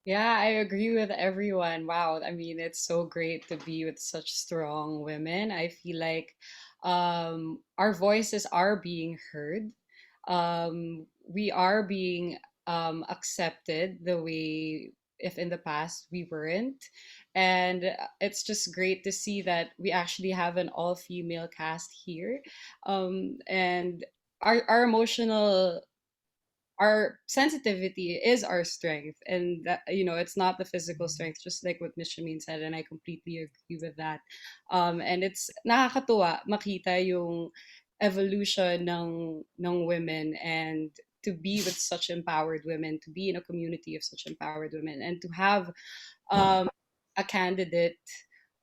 Yeah, I agree with everyone. Wow, I mean, it's so great to be with such strong women. I feel like our voices are being heard. We are being accepted the way if in the past we weren't. And it's just great to see that we actually have an all-female cast here. And our emotional, our sensitivity is our strength, and that, it's not the physical strength, just like what Miss Shamin said, and I completely agree with that. And it's nakakatuwa makita yung evolution ng women, and to be with such empowered women, to be in a community of such empowered women, and to have a candidate,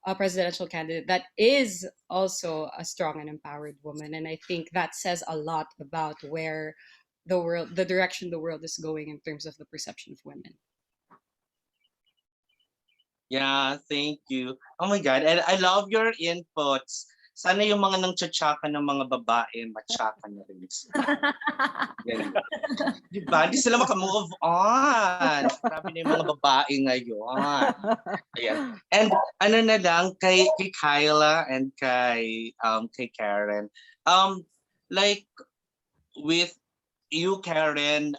a presidential candidate that is also a strong and empowered woman. And I think that says a lot about where the direction the world is going in terms of the perception of women. Yeah, thank you. Oh my God, and I love your inputs. Sana yung mga nang tsatsaka ng mga babae, matsaka na rin. Ganun. Diba? Hindi sila makamove on. Grabe na yung mga babae ngayon. Ayan. And ano na lang, kay Kaila and kay Karen, like with you, Karen,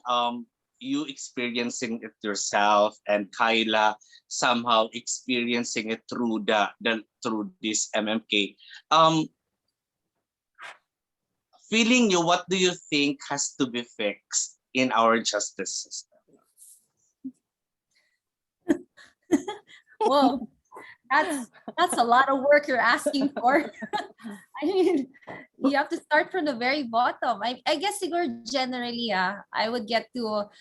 you experiencing it yourself, and Kaila somehow experiencing it through through this MMK. Feeling you, what do you think has to be fixed in our justice system? Whoa, that's a lot of work you're asking for. I mean, you have to start from the very bottom. I guess siguro generally, I would get to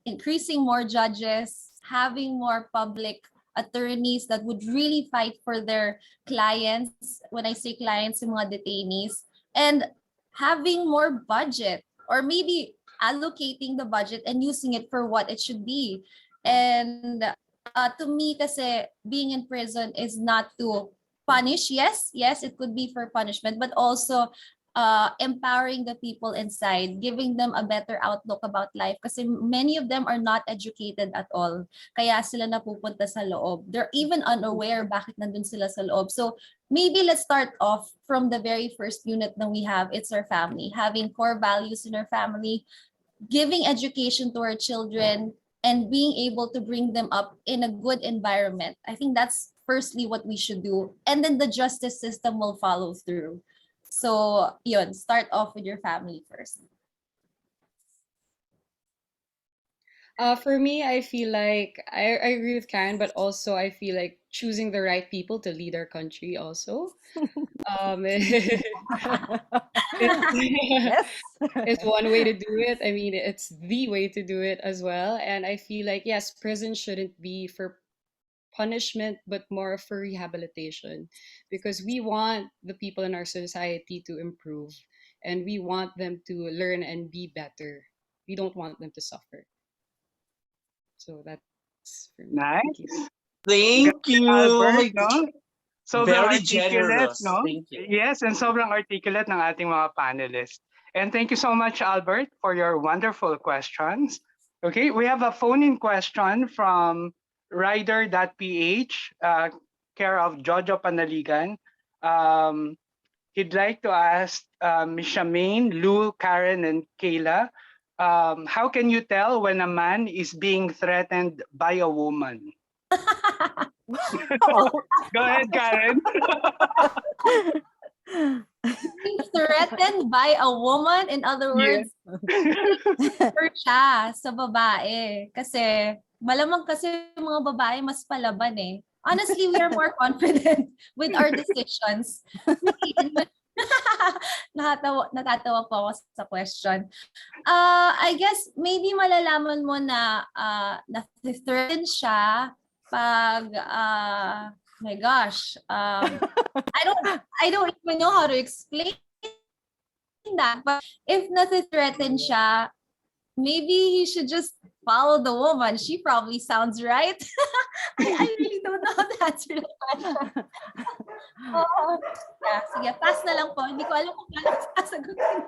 increasing more judges, having more public attorneys that would really fight for their clients. When I say clients, yung mga detainees, and having more budget, or maybe allocating the budget and using it for what it should be. And to me, kasi being in prison is not to punish. Yes, it could be for punishment, but also empowering the people inside, giving them a better outlook about life. Kasi many of them are not educated at all. Kaya sila napupunta sa loob. They're even unaware bakit nandun sila sa loob. So maybe let's start off from the very first unit that we have. It's our family. Having core values in our family, giving education to our children, and being able to bring them up in a good environment. I think that's firstly what we should do. And then the justice system will follow through. So, yun, start off with your family first. For me, I feel like I agree with Karen, but also I feel like choosing the right people to lead our country also. It's one way to do it. I mean, it's the way to do it as well. And I feel like, yes, prison shouldn't be for punishment, but more for rehabilitation, because we want the people in our society to improve, and we want them to learn and be better. We don't want them to suffer. So that's for me. Nice. Thank you. Albert, Oh my no? God. Sobrang Very articulate, generous. no? Thank you. Yes, and sobrang articulate ng ating mga panelists. And thank you so much, Albert, for your wonderful questions. Okay, we have a phone-in question from rider.ph, care of Jojo Panaligan. He'd like to ask Ms. Shamaine, Lou, Karen, and Kaila, how can you tell when a man is being threatened by a woman? Go ahead, Karen. Being threatened by a woman, in other words, hurt siya sa babae. Kasi malamang kasi mga babae mas palaban eh. Honestly, we are more confident with our decisions. Natatawa po ako sa question. I guess maybe malalaman mo na na-threaten siya pag my gosh, I don't even know how to explain that. But if na-threaten siya, maybe he should just follow the woman. She probably sounds right. I really don't know how to answer the question. Yeah, sige, pass na lang po. Hindi ko alam kung paano sasagutin.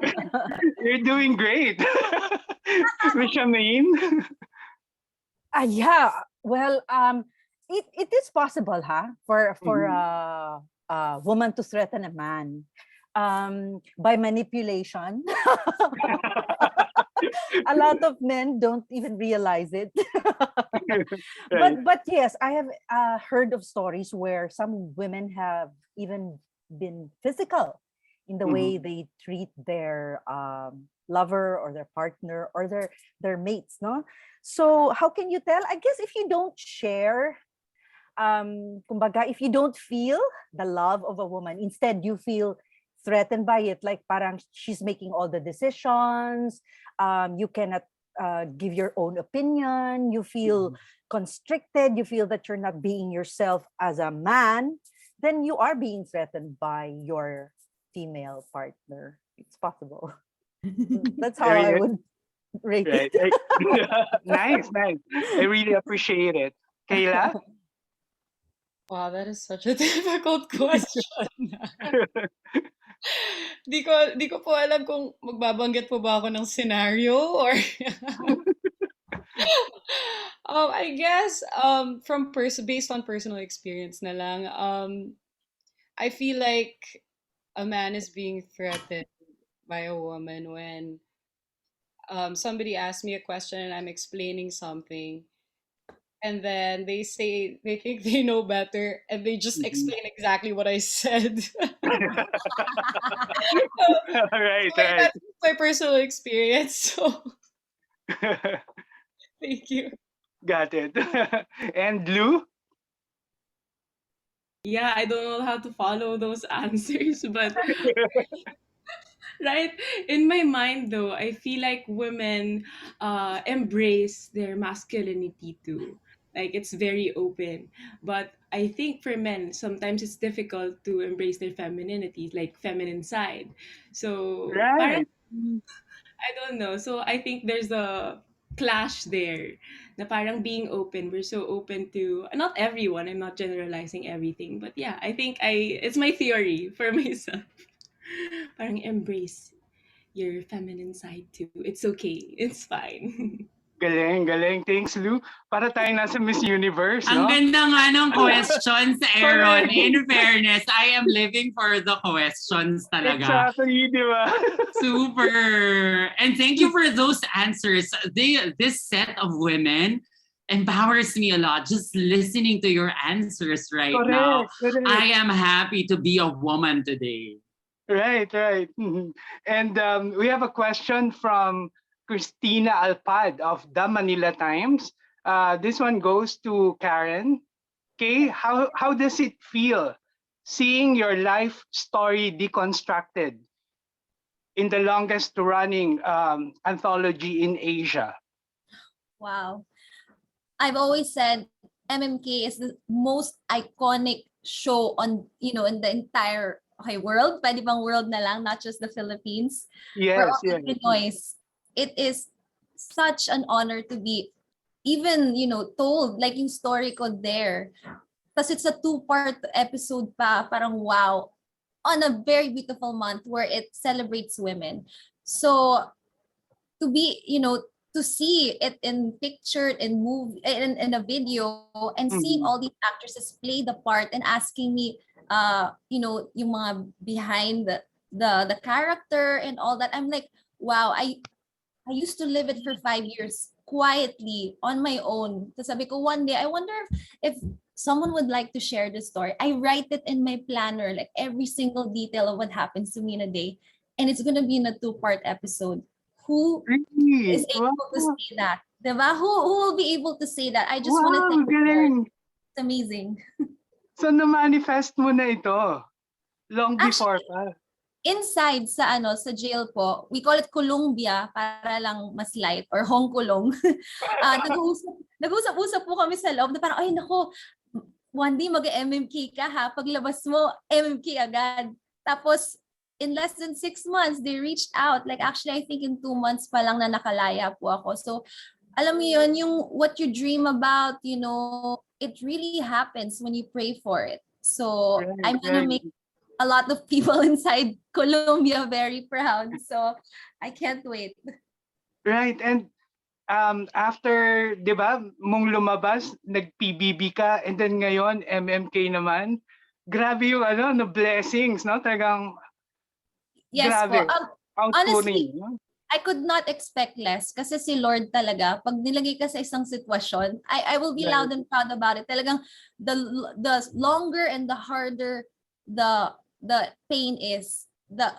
You're doing great. Ms. Shamaine? Yeah. Well, it is possible, for a woman to threaten a man by manipulation. A lot of men don't even realize it. But yes, I have heard of stories where some women have even been physical in the way they treat their lover or their partner or their mates, no? So how can you tell? I guess if you don't share, kumbaga, if you don't feel the love of a woman, instead you feel threatened by it, like parang she's making all the decisions, you cannot give your own opinion, you feel constricted, you feel that you're not being yourself as a man, then you are being threatened by your female partner. It's possible. That's how I would rate it. Nice. I really appreciate it. Kaila? Wow, that is such a difficult question. Di ko po alam kung magbabanggit po ba ako ng scenario or I guess based on personal experience na lang, I feel like a man is being threatened by a woman when somebody asks me a question and I'm explaining something, and then they say they think they know better and they just explain exactly what I said. Right, So right. that's my personal experience. So thank you. Got it. And Lou? Yeah, I don't know how to follow those answers, but right in my mind though, I feel like women embrace their masculinity too. Like it's very open. But I think for men, sometimes it's difficult to embrace their femininity, like feminine side. So parang Right. I don't know. So I think there's a clash there. Na parang being open, we're so open to not everyone. I'm not generalizing everything, but yeah, I think it's my theory for myself. Parang embrace your feminine side too. It's okay. It's fine. Galing, galing. Thanks, Lou. Para tayo nasa Miss Universe, Ang no? ganda nga ng questions, Aaron. Correct. In fairness, I am living for the questions talaga. Exactly, di ba? Super. And thank you for those answers. This set of women empowers me a lot just listening to your answers right now. Correct. I am happy to be a woman today. Right, right. Mhm. And we have a question from Christina Alpad of the Manila Times. This one goes to Karen. Kay, how does it feel seeing your life story deconstructed in the longest running anthology in Asia? Wow. I've always said MMK is the most iconic show on, in the entire world. Pwede bang world na lang, not just the Philippines. For Yes, all the yes. Pinoys, it is such an honor to be even, told like yung story ko there. Because it's a 2-part episode pa, parang wow. On a very beautiful month where it celebrates women. So to be, to see it in pictured and movie in a video and seeing all these actresses play the part and asking me yung mga behind the character and all that, I'm like, wow, I used to live it for 5 years quietly on my own. So sabi ko one day, I wonder if someone would like to share the story. I write it in my planner, like every single detail of what happens to me in a day, and it's gonna be in a 2-part episode. Who is able to say that? Diba? Who will be able to say that? I just want to thank you. It's amazing. So na-manifest mo na ito long before pa. Inside sa jail po, we call it Columbia para lang mas light, or Hong Kulong. Nag-usap po kami sa loob na parang, ay nako, one day mag-MMK ka ha, paglabas mo, MMK agad. Tapos in less than 6 months, they reached out. Like actually, I think in 2 months pa lang na nakalaya po ako. So, alam mo yun, yung what you dream about, it really happens when you pray for it. So, I'm gonna make a lot of people inside Colombia very proud. So, I can't wait. Right. And after, di ba, mong lumabas, nag-PBB ka, and then ngayon, MMK naman. Grabe yung no blessings, no? Talagang yes grabe. po. Honestly, I could not expect less kasi si Lord talaga, pag nilagay ka sa isang sitwasyon, I will be loud and proud about it. Talagang the longer and the harder the pain is, the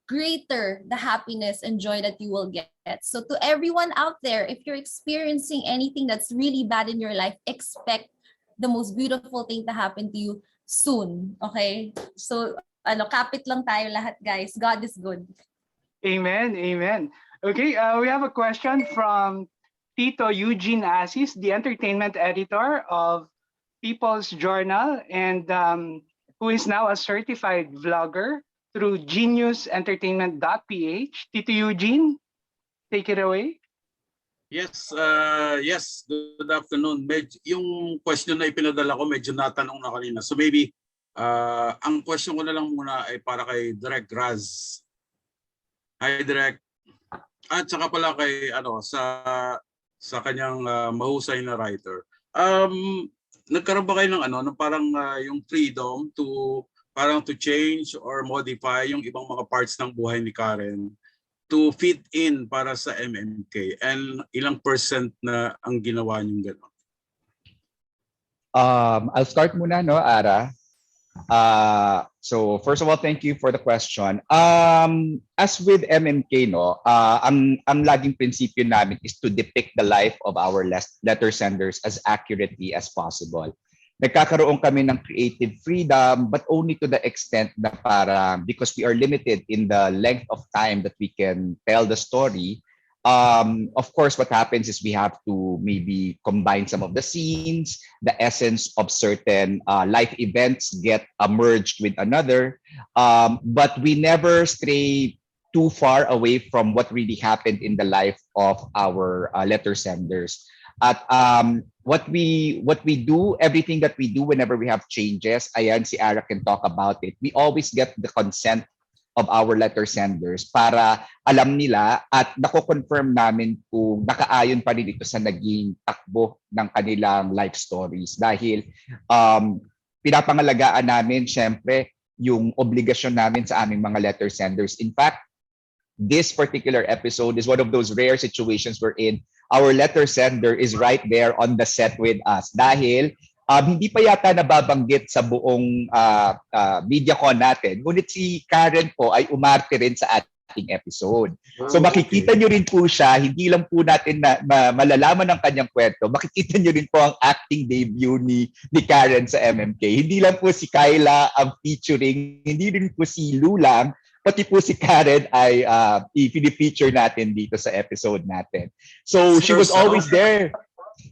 greater the happiness and joy that you will get. So to everyone out there, if you're experiencing anything that's really bad in your life, expect the most beautiful thing to happen to you soon. Okay? So kapit lang tayo lahat, guys. God is good. Amen, amen. Okay, we have a question from Tito Eugene Asis, the entertainment editor of People's Journal, and who is now a certified vlogger through geniusentertainment.ph. Tito Eugene, take it away. Yes, good afternoon. Yung question na ipinadala ko, medyo natanong na kanina. So maybe, ang question ko na lang muna ay para kay Direk Raz. Hi, Direk. At saka pala kay, sa kanyang mahusay na writer. Nagkaroon ba kayo ng parang yung freedom to change or modify yung ibang mga parts ng buhay ni Karen to fit in para sa MMK, and ilang % na ang ginawa niyong gano'n? I'll start muna, no, Ara. So first of all, thank you for the question. As with MMK, no, ang laging prinsipyo namin is to depict the life of our letter senders as accurately as possible. Nagkakaroon kami ng creative freedom, but only to the extent na because we are limited in the length of time that we can tell the story. Of course, what happens is we have to maybe combine some of the scenes, the essence of certain life events get merged with another, but we never stray too far away from what really happened in the life of our letter senders. At what we do, everything that we do whenever we have changes, ayan, si Ara can talk about it. We always get the consent of our letter senders para alam nila at nako-confirm namin kung nakaayon pa rin ito sa naging takbo ng kanilang life stories. Dahil pinapangalagaan namin, syempre, yung obligasyon namin sa aming mga letter senders. In fact, this particular episode is one of those rare situations wherein our letter sender is right there on the set with us. Dahil hindi pa yata nababanggit sa buong MediaCon natin. Ngunit si Karen po ay umarte rin sa ating episode. So makikita nyo rin po siya, hindi lang po natin malalaman ang kanyang kwento, makikita nyo rin po ang acting debut ni Karen sa MMK. Hindi lang po si Kaila ang featuring, hindi rin po si Lulang, pati po si Karen ay i-feature natin dito sa episode natin. So she was always there.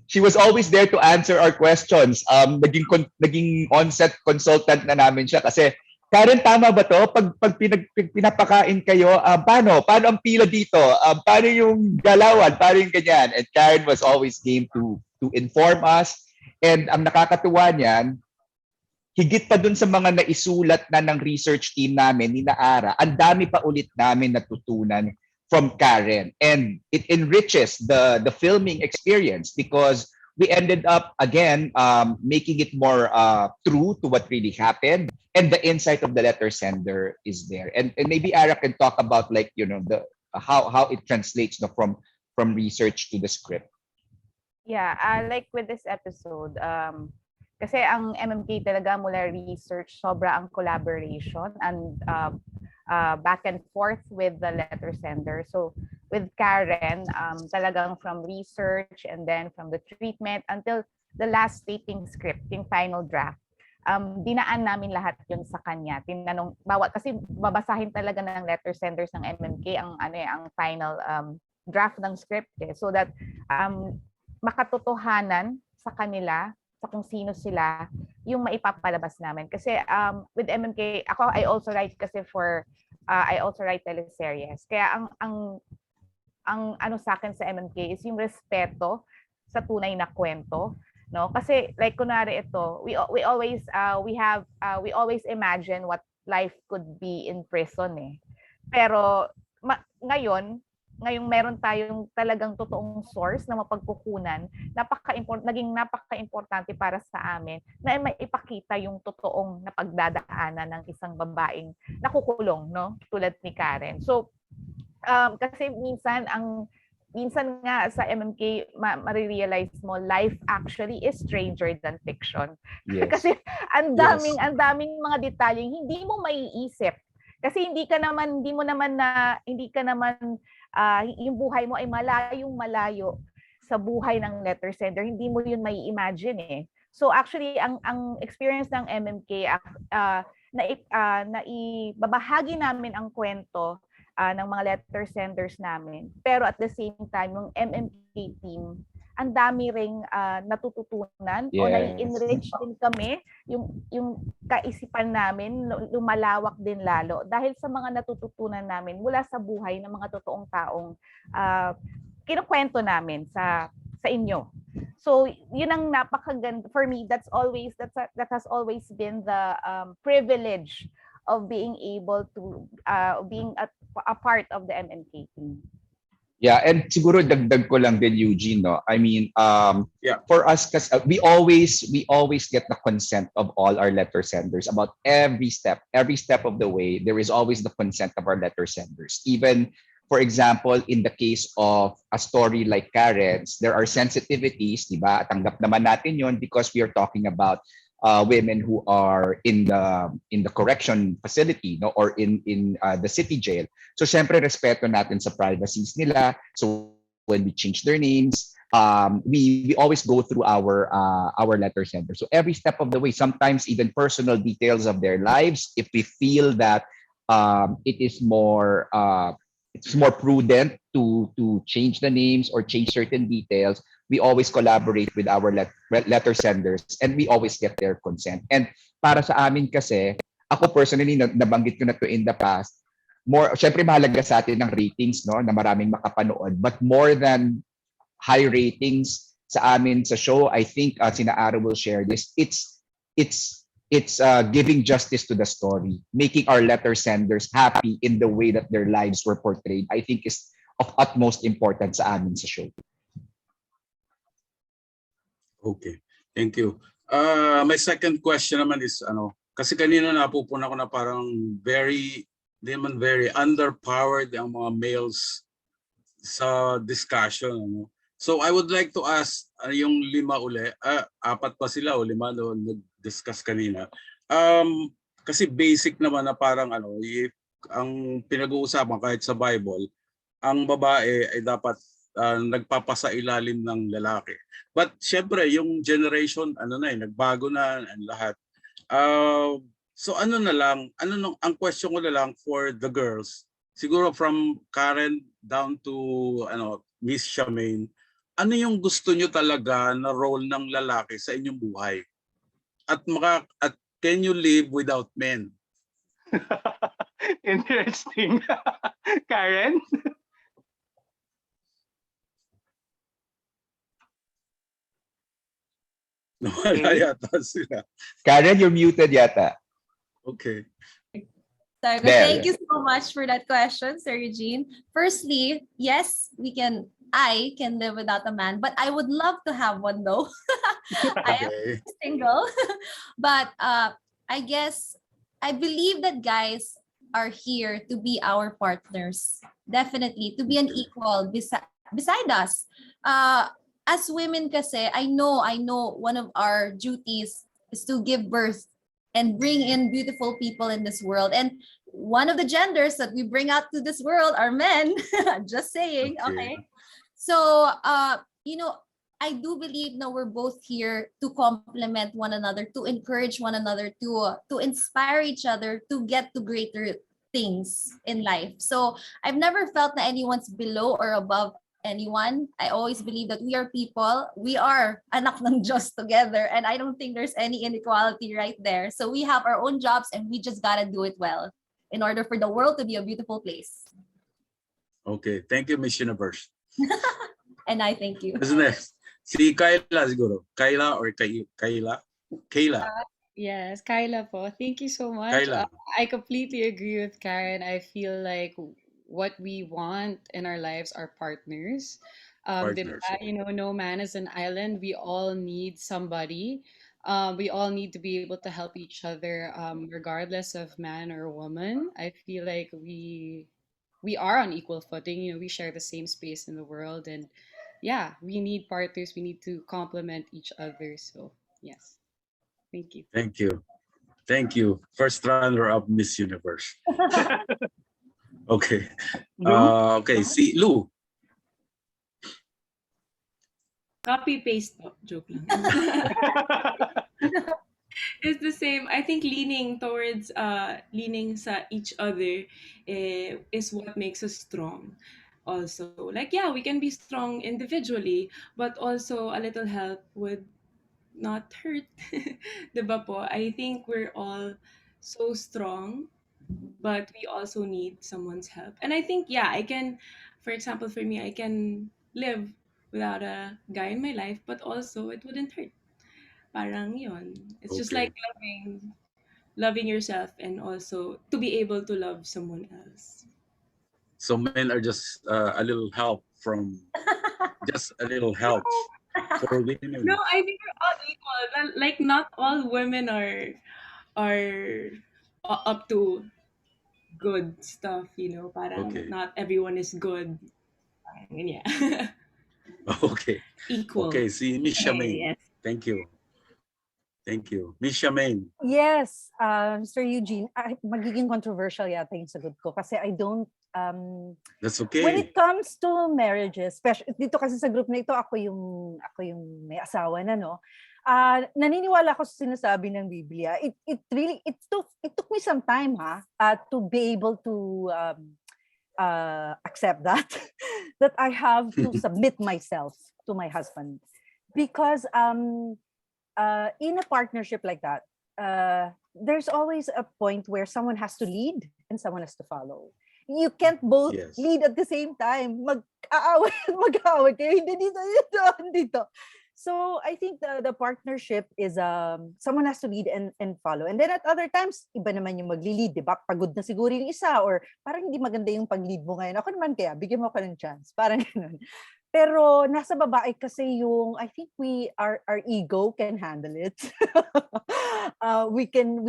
She was always there to answer our questions. Naging on-set consultant na namin siya kasi, Karen, tama ba to? Pag pinapakain kayo, paano ang pila dito? Paano yung galawan? Paano yung ganyan? And Karen was always game to inform us. And ang nakakatuwa niyan, higit pa dun sa mga naisulat na ng research team namin, ni Naara, ang dami pa ulit namin natutunan from Karen. And it enriches the filming experience because we ended up, again, making it more true to what really happened. And the insight of the letter sender is there. And maybe Ara can talk about how it translates from research to the script. Yeah, like with this episode, kasi ang MMK talaga mula research, sobra ang collaboration and back and forth with the letter sender. So with Karen, talagang from research and then from the treatment until the last taping script, yung final draft. Dinaan namin lahat yun sa kanya. Tinanong, kasi babasahin talaga ng letter senders ng MMK ang final draft ng script so that makatotohanan sa kanila sa kung sino sila yung maipapalabas namin. Kasi with MMK, I also write teleseries. Kaya ang ano sa akin sa MMK is yung respeto sa tunay na kwento, no? Kasi like kunwari ito, we always imagine what life could be in prison eh. Pero ngayong meron tayong talagang totoong source na mapagkukunan, naging napaka-importante para sa amin na maipakita yung totoong napagdadaanan ng isang babaeng nakukulong, no? Tulad ni Karen. So, kasi minsan nga sa MMK, marirealize mo, life actually is stranger than fiction. Yes. Kasi ang daming mga detalyeng hindi mo maiisip. Kasi hindi ka naman yung buhay mo ay malayo sa buhay ng letter sender. Hindi mo yun may imagine eh. So actually ang experience ng MMK na ibabahagi namin ang kwento ng mga letter senders namin. Pero at the same time yung MMK team ang dami ring natututunan o nai-enrich din kami yung kaisipan namin lumalawak din lalo dahil sa mga natututunan namin mula sa buhay ng mga totoong taong kinukwento namin sa inyo. So, yun ang napakaganda for me. That has always been the privilege of being able to being a part of the MMK team. Yeah, and siguro dagdag ko lang din, Eugene, no? I mean, for us, because we always get the consent of all our letter senders about every step of the way. There is always the consent of our letter senders. Even, for example, in the case of a story like Karen's, there are sensitivities, di ba? Tanggap naman natin yon because we are talking about women who are in the correction facility, no, or in the city jail. So syempre respeto natin sa privacies nila. So when we change their names, we always go through our letter sender. So every step of the way, sometimes even personal details of their lives, if we feel that it is more it's more prudent to change the names or change certain details, we always collaborate with our letter senders and we always get their consent. And para sa amin kasi, ako personally, nabanggit ko na to in the past, syempre mahalaga sa atin ng ratings, no, na maraming makapanood. But more than high ratings sa amin sa show, I think Sina Aro will share this, it's giving justice to the story, making our letter senders happy in the way that their lives were portrayed, I think is of utmost importance sa amin sa show. Okay, thank you. My second question naman is, kasi kanina napupuna ko na parang very underpowered ang mga males sa discussion. So I would like to ask yung lima uli, apat pa sila o lima doon nag-discuss kanina. Kasi basic naman na parang if ang pinag-uusapan kahit sa Bible, ang babae ay dapat nagpapasa ilalim ng lalaki. But syempre yung generation nagbago na ang lahat. So ang question ko na lang for the girls, siguro from Karen down to Miss Charmaine, ano yung gusto nyo talaga na role ng lalaki sa inyong buhay? At can you live without men? Interesting. Karen? Nawala yata sila. Karen, you're muted yata. Okay. Thank you so much for that question, Sir Eugene. Firstly, yes, I can live without a man, but I would love to have one though. I am single. But I guess I believe that guys are here to be our partners. Definitely, to be an equal beside us. As women kasi, I know one of our duties is to give birth and bring in beautiful people in this world. And one of the genders that we bring out to this world are men. Just saying, okay? So, I do believe that we're both here to complement one another, to encourage one another, to inspire each other to get to greater things in life. So I've never felt that anyone's below or above anyone. I always believe that we are people. We are anak ng Diyos together, and I don't think there's any inequality right there. So we have our own jobs, and we just gotta do it well in order for the world to be a beautiful place. Okay, thank you, Miss Universe. And I thank you. Who's next? Si Kaila siguro. Kaila or Kaila? Kaila. Yes, Kaila po. Thank you so much. Kaila. I completely agree with Karen. I feel like what we want in our lives are partners. Partners. No man is an island. We all need somebody. We all need to be able to help each other, regardless of man or woman. I feel like we are on equal footing. We share the same space in the world, and yeah, we need partners. We need to complement each other. So yes, thank you. Thank you. Thank you. First runner-up Miss Universe. Okay. Okay, si Lou. Copy-paste po. Joke lang. It's the same. I think leaning towards leaning sa each other is what makes us strong. Also, like, yeah, we can be strong individually, but also a little help would not hurt. Diba po? I think we're all so strong, but we also need someone's help. And I think, yeah, I can, for example, for me, I can live without a guy in my life, but also it wouldn't hurt. Parang yun. It's just like Okay. loving yourself and also to be able to love someone else. So men are just a little help from just a little help for No, women. I think we're all equal. Like not all women are up to good stuff, you know. Parang Okay. not everyone is good. Parang yeah. Okay. Equal. Okay. Si Miss Charmaine. Yes. Thank you. Thank you. Miss Charmaine. Yes, Mr. Eugene, magiging controversial yata yung sagot ko kasi I don't, That's when okay. it comes to marriages, especially dito kasi sa group na ito, ako yung may asawa na, no? Naniniwala ako sa sinasabi ng Biblia. It took me some time, to be able to accept that, that I have to submit myself to my husband. Because in a partnership like that, there's always a point where someone has to lead and someone has to follow. You can't both Yes. lead at the same time. Mag-aaway at mag-aaway kayo. Hindi dito. So I think the partnership is someone has to lead and follow. And then at other times, iba naman yung magli-lead, di ba? Pagod na siguro yung isa or parang hindi maganda yung pag-lead mo ngayon. Ako naman kaya, bigyan mo ako ng chance. Parang ganun. Pero nasa babae kasi yung, I think our ego can handle it. We can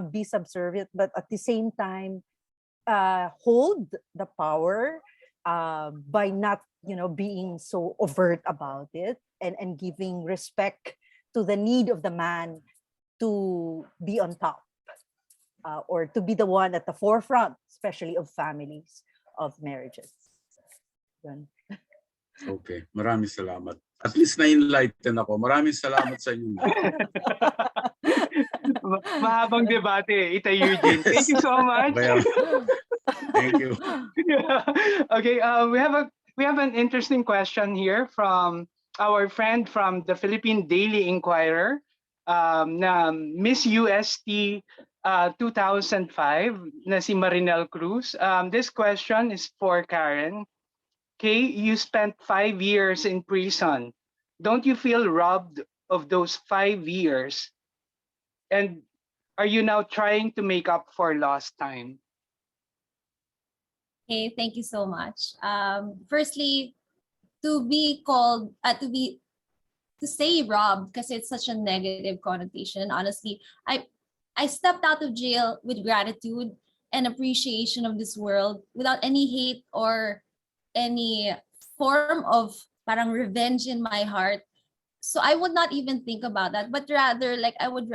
be subservient, but at the same time, hold the power by not, being so overt about it and giving respect to the need of the man to be on top or to be the one at the forefront, especially of families, of marriages. Yun. Okay. Maraming salamat. At least na-enlighten ako. Maraming salamat sa inyo. Mahabang debate, Ita Eugene. Thank you so much. Thank you. Okay, we have an interesting question here from our friend from the Philippine Daily Inquirer, na Miss UST 2005, na si Marinel Cruz. This question is for Karen. Kay, you spent 5 years in prison. Don't you feel robbed of those 5 years? And are you now trying to make up for lost time? Okay, thank you so much. Firstly, to be called, to say robbed, because it's such a negative connotation. And honestly, I stepped out of jail with gratitude and appreciation of this world without any hate or any form of parang revenge in my heart. So I would not even think about that, but rather like I would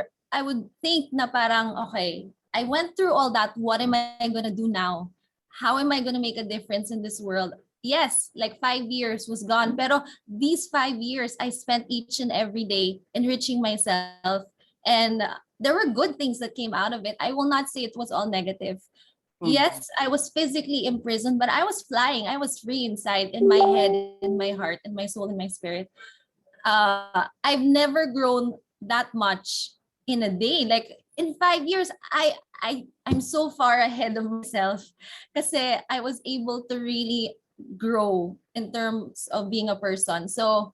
think na parang, okay, I went through all that. What am I gonna do now? How am I gonna make a difference in this world? Yes, like 5 years was gone, pero these 5 years I spent each and every day enriching myself, and there were good things that came out of it. I will not say it was all negative. Yes, I was physically imprisoned, but I was flying. I was free inside, in my head, in my heart, in my soul, in my spirit. I've never grown that much in a day. Like in 5 years, I'm so far ahead of myself kasi I was able to really grow in terms of being a person. So,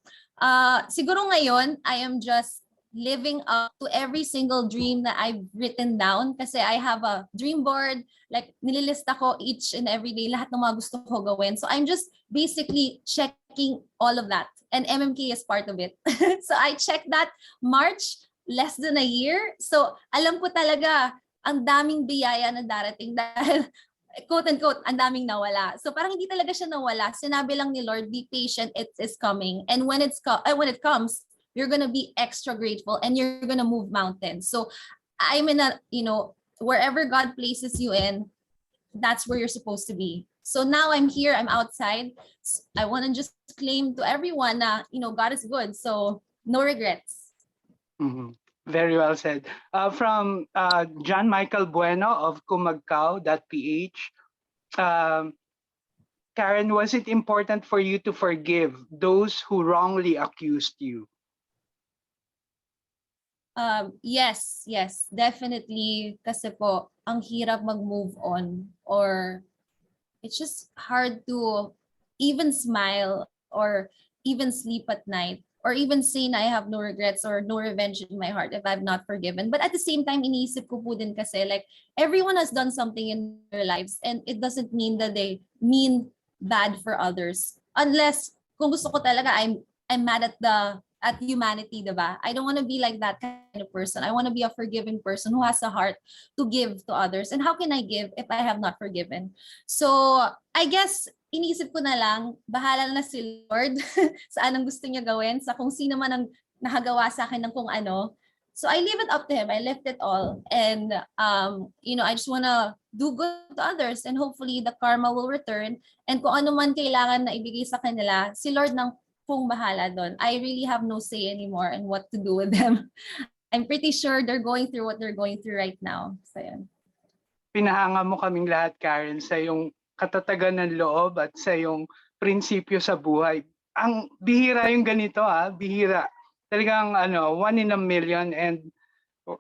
siguro ngayon, I am just living up to every single dream that I've written down kasi I have a dream board, like nililista ko each and every day lahat ng mga gusto ko gawin. So I'm just basically checking all of that, and MMK is part of it. So I checked that March, less than a year. So alam ko talaga ang daming biyaya na darating dahil quote unquote, ang daming nawala. So parang hindi talaga siya nawala. Sinabi lang ni Lord, be patient, it is coming. And when it comes, you're gonna be extra grateful and you're gonna move mountains. So I'm in a, wherever God places you in, that's where you're supposed to be. So now I'm here, I'm outside. I want to just claim to everyone na, God is good. So no regrets. Mm-hmm. Very well said. From John Michael Bueno of kumagkaw.ph, Karen, was it important for you to forgive those who wrongly accused you? Yes, definitely. Kasi po, ang hirap mag-move on, or it's just hard to even smile or even sleep at night, or even say na I have no regrets or no revenge in my heart if I've not forgiven. But at the same time, iniisip ko po din kasi like everyone has done something in their lives and it doesn't mean that they mean bad for others. Unless kung gusto ko talaga, I'm mad at humanity, diba? I don't want to be like that kind of person. I want to be a forgiving person who has a heart to give to others. And how can I give if I have not forgiven? So, I guess, iniisip ko na lang, bahala na si Lord sa anong gusto niya gawin, sa kung sino man ang nakagawa sa akin ng kung ano. So, I leave it up to Him. I left it all. And, I just want to do good to others and hopefully the karma will return. And kung ano man kailangan na ibigay sa kanila, si Lord nang pong bahala doon. I really have no say anymore in what to do with them. I'm pretty sure they're going through what they're going through right now. So, yan. Pinahanga mo kaming lahat, Karen, sa yung katatagan ng loob at sa yung prinsipyo sa buhay. Ang bihira yung ganito, bihira. Talagang one in a million, and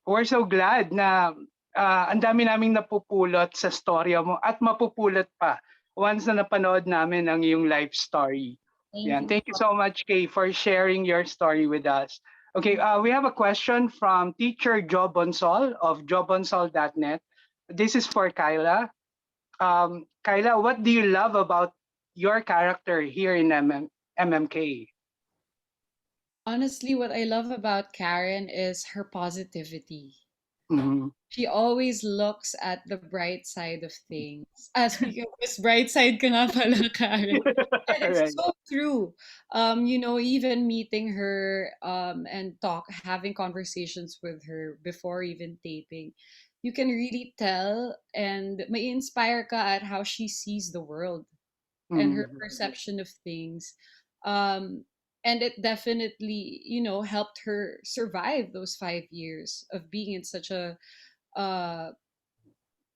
we're so glad na ang dami naming napupulot sa storya mo at mapupulot pa once na napanood namin ang iyong life story. Thank you so much, Kay, for sharing your story with us. Okay, we have a question from teacher Jo Bonsol of jobonsol.net. This is for Kaila. Kaila, what do you love about your character here in MMK? Honestly, what I love about Karen is her positivity. Mhm. She always looks at the bright side of things. Speaking of this, bright side ka nga pala, Karen. And it's Right. so true. Even meeting her and having conversations with her before even taping, you can really tell and may inspire ka at how she sees the world and her Mhm. perception of things. And it definitely, helped her survive those 5 years of being in such a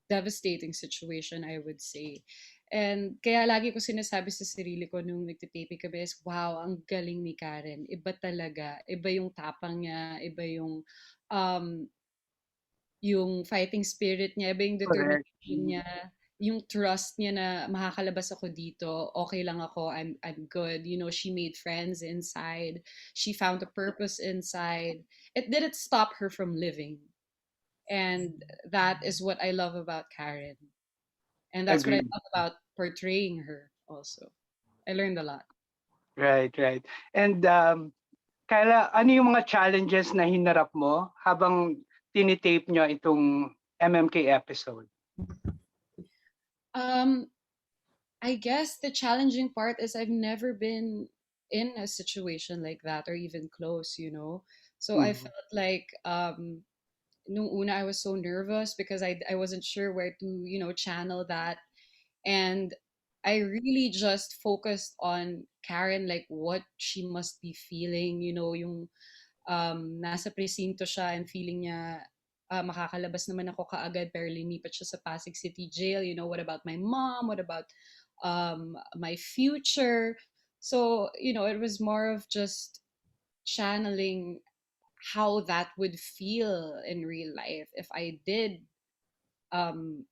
devastating situation, I would say. And kaya lagi ko sinasabi sa sarili ko nung nagtitaping kami is, wow, ang galing ni Karen. Iba talaga. Iba yung tapang niya. Iba yung fighting spirit niya. Iba yung Correct. determination niya. Yung trust niya na makakalabas ako dito, okay lang ako, I'm good. She made friends inside. She found a purpose inside. It didn't stop her from living. And that is what I love about Karen. And that's what I Agreed. love about portraying her also. I learned a lot. Right. And Kayla, ano yung mga challenges na hinarap mo habang tinitape nyo itong MMK episode? I guess the challenging part is I've never been in a situation like that or even close. So I Mhm. felt like nung una I was so nervous because I wasn't sure where to channel that, and I really just focused on Karen, like what she must be feeling, yung nasa presinto siya and feeling niya makakalabas naman ako kaagad pero linipat siya sa Pasig City Jail. What about my mom? What about my future? So, it was more of just channeling how that would feel in real life if I did um,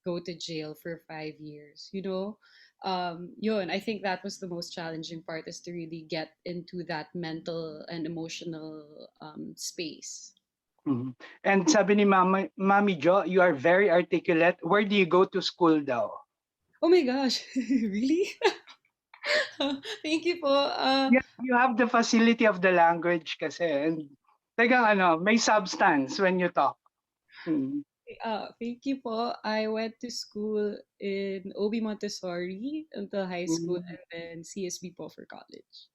go to jail for 5 years. Yun, I think that was the most challenging part, is to really get into that mental and emotional space. Mhm. And sabi ni Mami Jo, you are very articulate. Where do you go to school daw? Oh my gosh, really? Thank you po. You have the facility of the language kasi. And talagang may substance when you talk. Mhm. Thank you po. I went to school in Obi Montessori until high school Mhm. and then CSB po for college.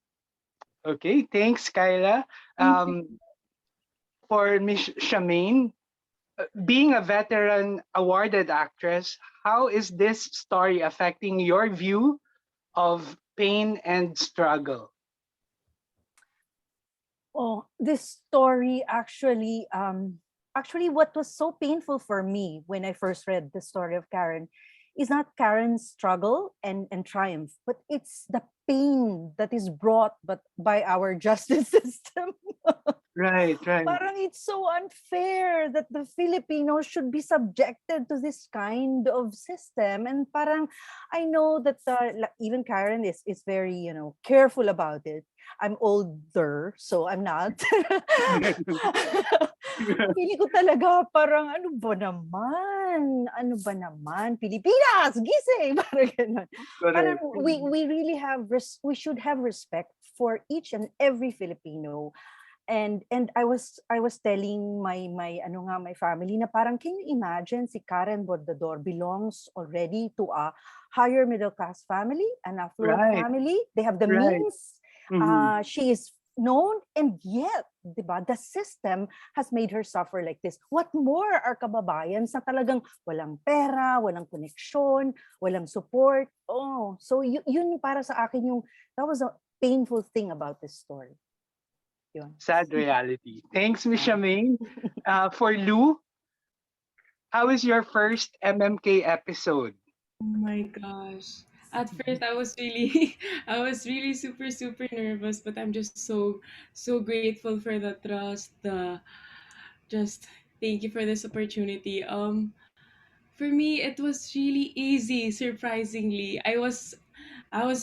Okay, thanks, Kayla. Thank you. For Miss Shamaine, being a veteran awarded actress, how is this story affecting your view of pain and struggle? Oh, this story actually what was so painful for me when I first read the story of Karen is not Karen's struggle and triumph, but it's the pain that is brought by our justice system. Right, right. Parang it's so unfair that the Filipinos should be subjected to this kind of system. And parang I know that even Karen is very, careful about it. I'm older, so I'm not. Feeling ko talaga parang ano ba naman? Ano ba naman? Pilipinas, gising! Parang ganun. Parang we really we should have respect for each and every Filipino. And I was telling my family na parang, can you imagine si Karen Bordador belongs already to a higher middle class family, an affluent Right. family. They have the Right. means. Mhm. She is known, and yet, diba, the system has made her suffer like this. What more are kababayan sa talagang walang pera, walang koneksyon, walang support? Oh, so yun para sa akin that was a painful thing about this story. Yun. Sad reality. Thanks, Miss Charmaine. For Lou, how is your first MMK episode? Oh my gosh. At first I was really I was really super nervous, but I'm just so grateful for the trust, the just thank you for this opportunity. For me it was really easy, surprisingly. I was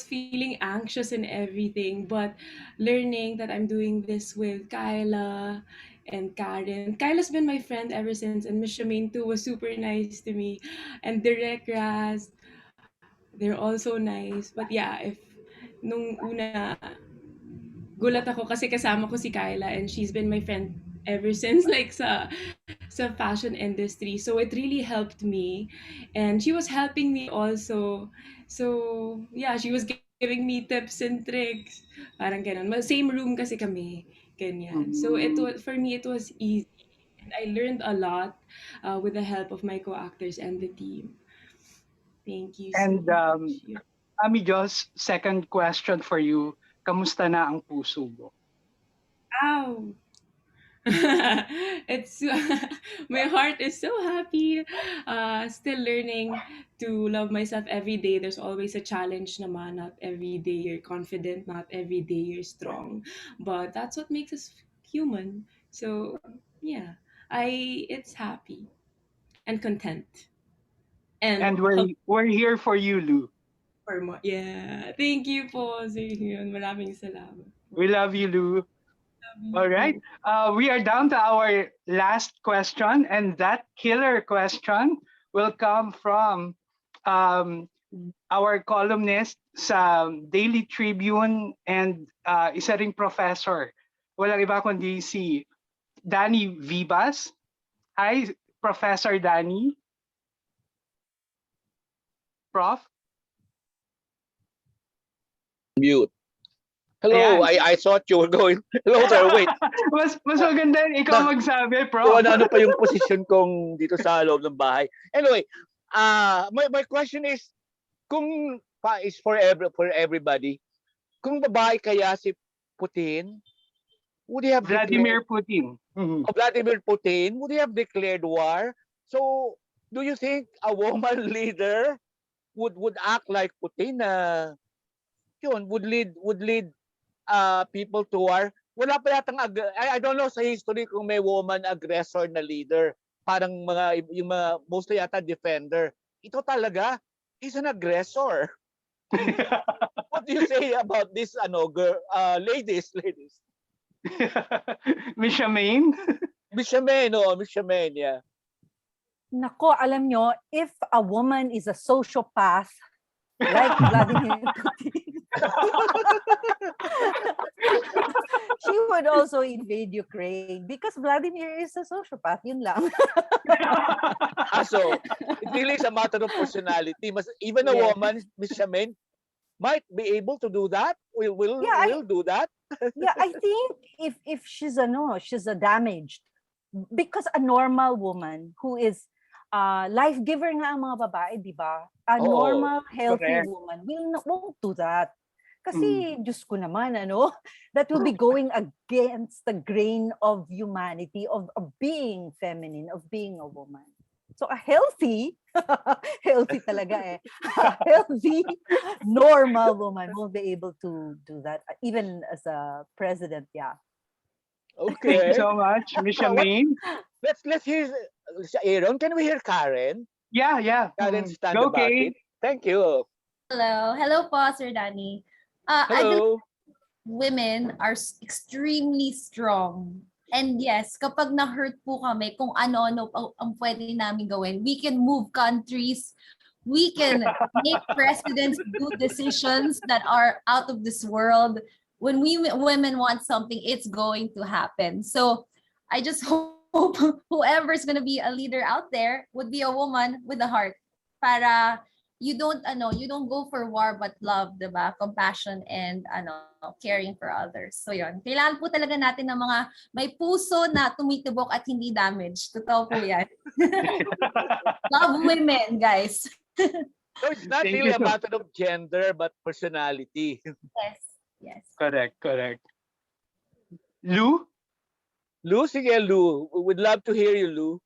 feeling anxious and everything, but learning that I'm doing this with Kaila and Karen. Kaila's been my friend ever since, and Miss Shamaine too was super nice to me. And Direct Raz, they're also nice. But yeah, if nung una, gulat ako kasi kasama ko si Kaila and she's been my friend ever since like sa fashion industry. So it really helped me and she was helping me also. So yeah, she was giving me tips and tricks. Parang ganun. Same room kasi kami. Ganyan. So for me it was easy. And I learned a lot with the help of my co-actors and the team. Thank you so And much. Yeah. Ami Jos, second question for you. Kamusta na ang puso mo? Ow! It's my heart is so happy. Still learning to love myself every day. There's always a challenge naman. Not every day you're confident, not every day you're strong. But that's what makes us human. So yeah, it's happy and content. And And we're here for you, Lou. for more. Yeah. Thank you po. Yun. Maraming salamat. We love you, Lou. All right. We are down to our last question, and that killer question will come from our columnist sa Daily Tribune and isa ring professor. Walang iba kundi si Danny Vivas. Hi, Professor Danny. Prof? Mute. Hello, Ayan. I thought you were going. Hello, sir. Wait. mas maganda ikaw magsabi, Prof. Ano pa yung position kong dito sa loob ng bahay. Anyway, my question is, kung is for everybody, kung babae kaya si Putin, would he have Vladimir Putin. Vladimir Putin, would he have declared war? So, do you think a woman leader would act like Putin would lead people to war? Wala pa yatang I don't know sa history kung may woman aggressor na leader. Parang yung mga mostly yata defender. Ito talaga is an aggressor. What do you say about this ladies? Miss Charmaine? Miss Charmaine, yeah. Nako, alam nyo, if a woman is a sociopath, like Vladimir Putin, she would also invade Ukraine because Vladimir is a sociopath. Yun lang. So, it really is a matter of personality. Even a woman, Miss Charmaine, might be able to do that. Will do that. Yeah, I think if she's a damaged, because a normal woman who is life giver nga ang mga babae, di ba? A normal, healthy woman won't do that. Kasi, Diyos ko naman, that will be going against the grain of humanity, of being feminine, of being a woman. So a healthy talaga a healthy, normal woman won't be able to do that, even as a president, yeah. Thank you Okay. so much, Miss What? Shamaine. Let's hear Aaron. Can we hear Karen? Yeah. Karen, stand Go, about Kay. it. Thank you. Hello po, Sir Danny. I believe Hello. women are extremely strong. And yes, kapag na-hurt po kami, kung ano-ano ang pwede namin gawin, we can move countries, we can make presidents do decisions that are out of this world. When we women want something, it's going to happen. So I just hope whoever's going to be a leader out there would be a woman with a heart. Para you don't go for war but love, 'di ba? Compassion and caring for others. So 'yon. Kailangan po talaga natin ng mga may puso na tumitibok at hindi damaged. Totoo po 'yan. Love women, guys. So it's not Thank really you a so- matter of gender but personality. Yes. Correct. Lou? Lou, sige Lou. We would love to hear you, Lou.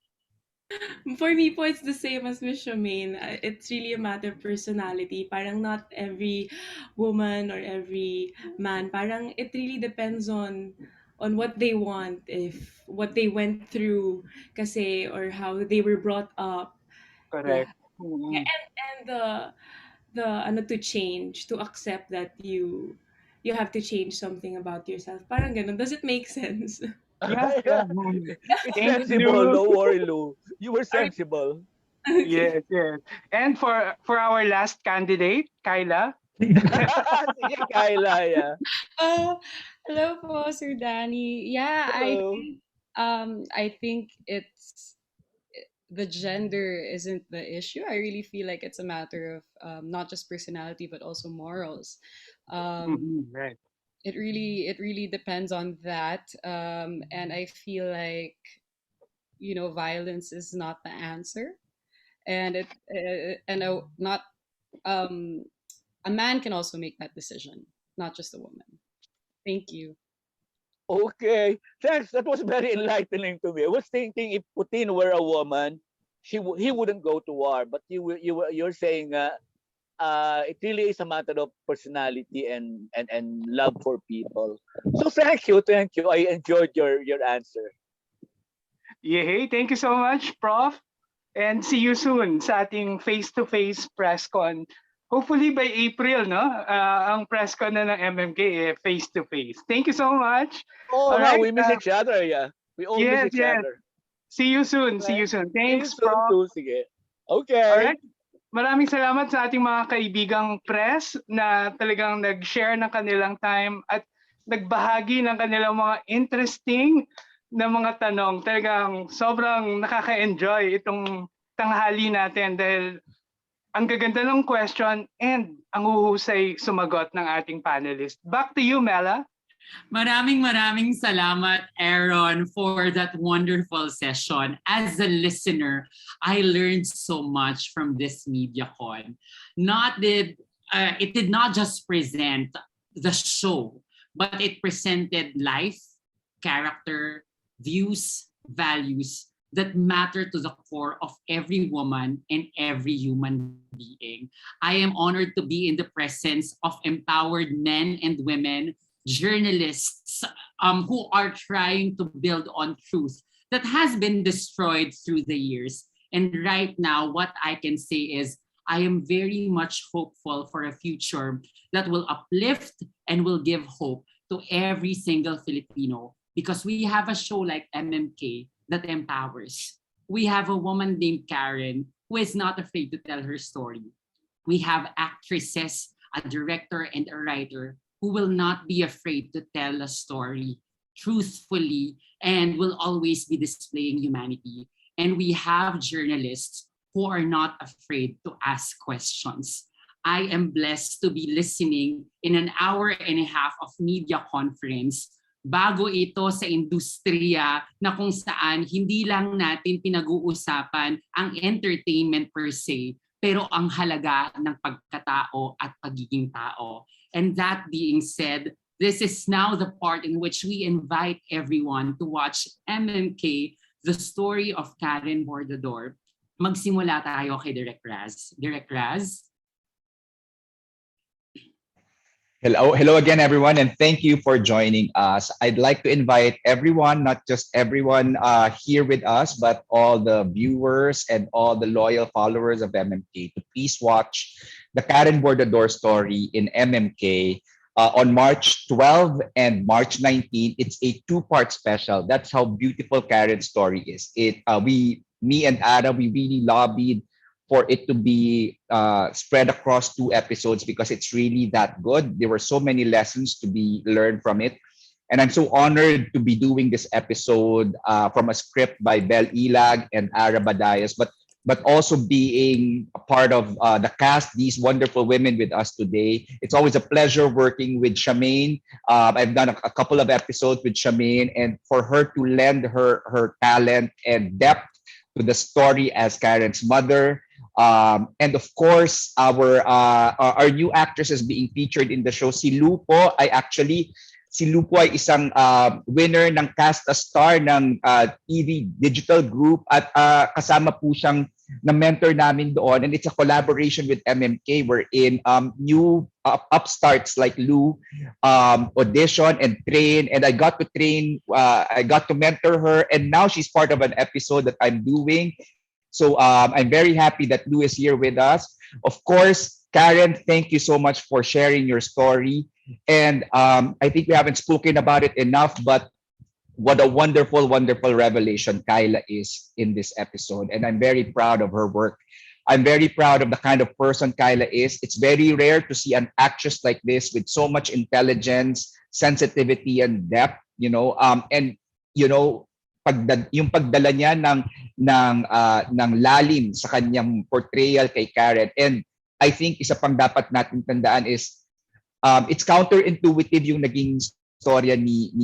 For me po, it's the same as Miss Shamaine. It's really a matter of personality. Parang not every woman or every man. Parang it really depends on what they want, if what they went through kasi, or how they were brought up. Yeah. Correct. Yeah. And the to change, to accept that you have to change something about yourself. Parang ganun. Does it make sense? Yeah. It's Thanks, sensible. Lou. Don't worry, Lou. You were sensible. Yes. And for our last candidate, Kaila. Sige, Kaila, yeah. Hello po, Sir Danny. Yeah, Hello. I think it's the gender isn't the issue. I really feel like it's a matter of not just personality but also morals. Right. It really depends on that, and I feel like violence is not the answer, and not a man can also make that decision, not just a woman. Thank you. Okay. Thanks. That was very enlightening to me. I was thinking if Putin were a woman, he wouldn't go to war. But you're saying it really is a matter of personality and love for people. So thank you. I enjoyed your answer. Yay! Thank you so much, Prof. And see you soon sa ating face-to-face press con. Hopefully by April, no? Ang press con na ng MMK face-to-face. Thank you so much. Oh, All right, we miss each other, yeah. We all miss each other. See you soon. Thanks, See you soon Prof. too, sige. Okay. Alright. Maraming salamat sa ating mga kaibigang press na talagang nag-share ng kanilang time at nagbahagi ng kanilang mga interesting na mga tanong. Talagang sobrang nakaka-enjoy itong tanghali natin dahil ang gaganda ng question and ang huhusay sumagot ng ating panelist. Back to you, Mela. Maraming salamat, Aaron, for that wonderful session. As a listener, I learned so much from this MediaCon. It did not just present the show, but it presented life, character, views, values that matter to the core of every woman and every human being. I am honored to be in the presence of empowered men and women, journalists who are trying to build on truth that has been destroyed through the years. And right now, what I can say is I am very much hopeful for a future that will uplift and will give hope to every single Filipino, because we have a show like MMK that empowers. We have a woman named Karen who is not afraid to tell her story. We have actresses, a director, and a writer who will not be afraid to tell a story truthfully and will always be displaying humanity. And we have journalists who are not afraid to ask questions. I am blessed to be listening in an hour and a half of media conference bago ito sa industriya na kung saan hindi lang natin pinag-uusapan ang entertainment per se, pero ang halaga ng pagkatao at pagiging tao. And that being said, this is now the part in which we invite everyone to watch MMK, the story of Karen Bordador. Magsimula tayo kay Direk Raz. Direk Raz? Hello again, everyone, and thank you for joining us. I'd like to invite everyone, not just everyone here with us, but all the viewers and all the loyal followers of MMK to please watch the Karen Bordador story in MMK on March 12 and March 19. It's a two-part special. That's how beautiful Karen's story is. Me and Ada, we really lobbied for it to be spread across two episodes because it's really that good. There were so many lessons to be learned from it. And I'm so honored to be doing this episode from a script by Bel Ilag and Ara Badayas, but also being a part of the cast, these wonderful women with us today. It's always a pleasure working with Charmaine. I've done a couple of episodes with Charmaine, and for her to lend her talent and depth to the story as Karen's mother. And of course, our new actress is being featured in the show. Si Lupo si Lupo ay isang winner ng Cast a Star ng TV Digital Group at kasama po siyang na mentor namin doon, and it's a collaboration with MMK wherein new upstarts like Lou audition and train, and I got to mentor her, and now she's part of an episode that I'm doing. So I'm very happy that Lou is here with us. Of course, Karen, thank you so much for sharing your story. And I think we haven't spoken about it enough, but what a wonderful, wonderful revelation Kaila is in this episode. And I'm very proud of her work. I'm very proud of the kind of person Kaila is. It's very rare to see an actress like this with so much intelligence, sensitivity, and depth, and, yung pagdala niya ng lalim sa kanyang portrayal kay Karen. And I think isa pang dapat natin tandaan is it's counterintuitive yung naging storya ni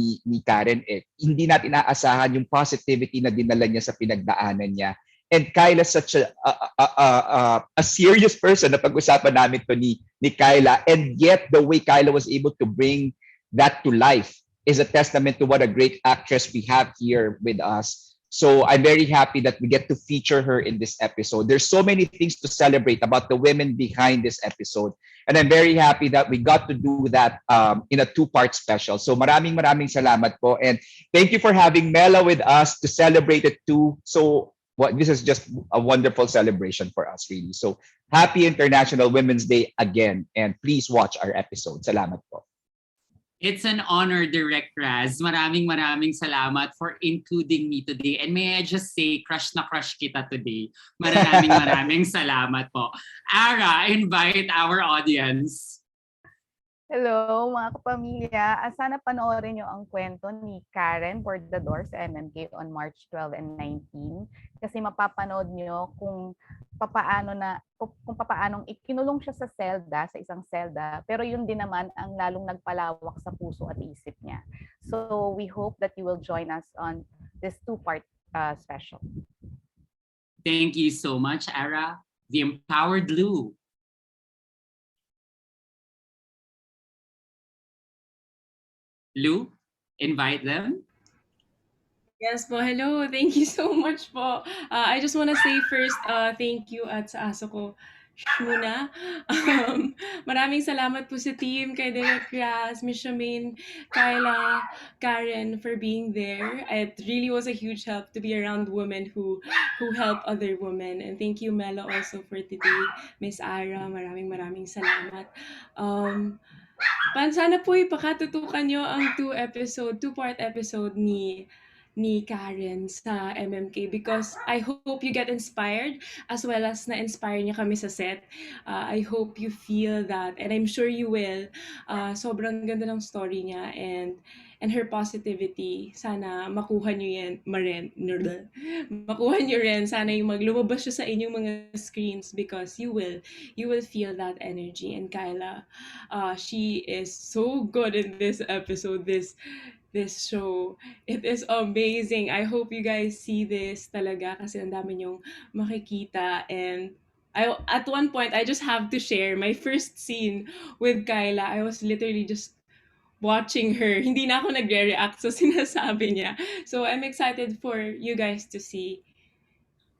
Karen. Hindi natin aasahan yung positivity na dinala niya sa pinagdaanan niya. And Kaila such a serious person na pag-usapan namin to ni Kaila, and yet the way Kaila was able to bring that to life is a testament to what a great actress we have here with us. So I'm very happy that we get to feature her in this episode. There's so many things to celebrate about the women behind this episode. And I'm very happy that we got to do that in a two-part special. So maraming salamat po. And thank you for having Mela with us to celebrate it too. So this is just a wonderful celebration for us, really. So happy International Women's Day again. And please watch our episode. Salamat po. It's an honor, Direct Raz. Maraming salamat for including me today. And may I just say, crush na crush kita today. Maraming salamat po. Ara, invite our audience. Hello mga kapamilya. Sana panoorin nyo ang kwento ni Karen Bordador sa MMK on March 12 and 19 kasi mapapanood nyo kung papaanong ikinulong siya sa isang selda, pero yun din naman ang lalong nagpalawak sa puso at isip niya. So we hope that you will join us on this two-part special. Thank you so much, Ara. The empowered Lou. Lou, invite them. Yes po, hello. Thank you so much po. I just want to say first, thank you at sa aso ko, Shuna. Maraming salamat po sa team, kay Direk Raz, Miss Charmaine, Kaila, Karen for being there. It really was a huge help to be around women who help other women. And thank you, Mela, also for today. Miss Ara, maraming salamat. Sana po ipakatutukan nyo ang two-part episode ni Karen sa MMK because I hope you get inspired as well as na-inspire niya kami sa set. I hope you feel that, and I'm sure you will. Sobrang ganda ng story niya and her positivity. Sana makuha niyo rin. Sana yung lumabas siya sa inyong mga screens because you will feel that energy. And Kaila, she is so good in this episode, this show. It is amazing. I hope you guys see this talaga kasi ang dami niyong makikita. And at one point, I just have to share my first scene with Kaila. I was literally just watching her. Hindi na ako nagre-react sa sinasabi niya. So I'm excited for you guys to see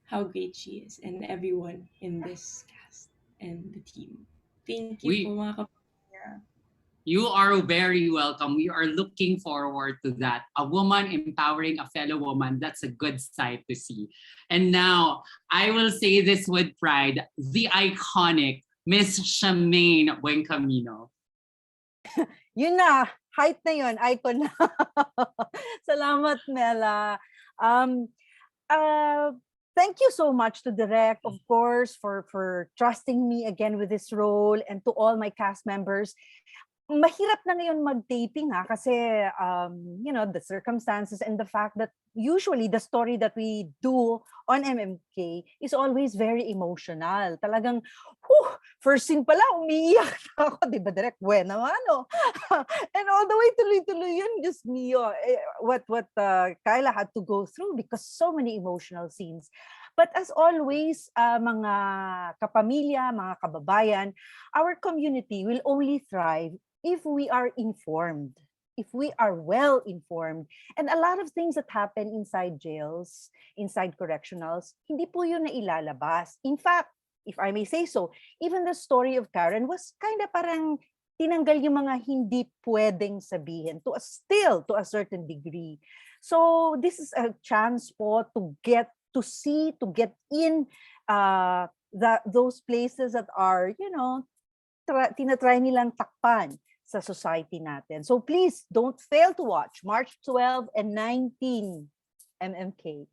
how great she is and everyone in this cast and the team. Thank you po mga kapatid. You are very welcome. We are looking forward to that. A woman empowering a fellow woman, that's a good sight to see. And now, I will say this with pride, the iconic Miss Charmaine Buencamino. Yun na, height na yun, icon na. Salamat, Mela. Thank you so much to Direk, of course, for trusting me again with this role, and to all my cast members. Mahirap na ngayon mag-taping kasi the circumstances and the fact that usually the story that we do on MMK is always very emotional. Talagang, first scene pala, umiiyak na ako. Di ba, Direk? Buena mano. And all the way tuloy-tuloy yun, just me. What Kaila had to go through because so many emotional scenes. But as always, mga kapamilya, mga kababayan, our community will only thrive if we are informed, if we are well informed. And a lot of things that happen inside jails, inside correctionals, hindi po yun na ilalabas. In fact, if I may say so, even the story of Karen was kind of parang tinanggal yung mga hindi pwedeng sabihin to a certain degree. So this is a chance po to get in those places that are, tinatry nilang takpan sa society natin. So please don't fail to watch March 12 and 19 MMK.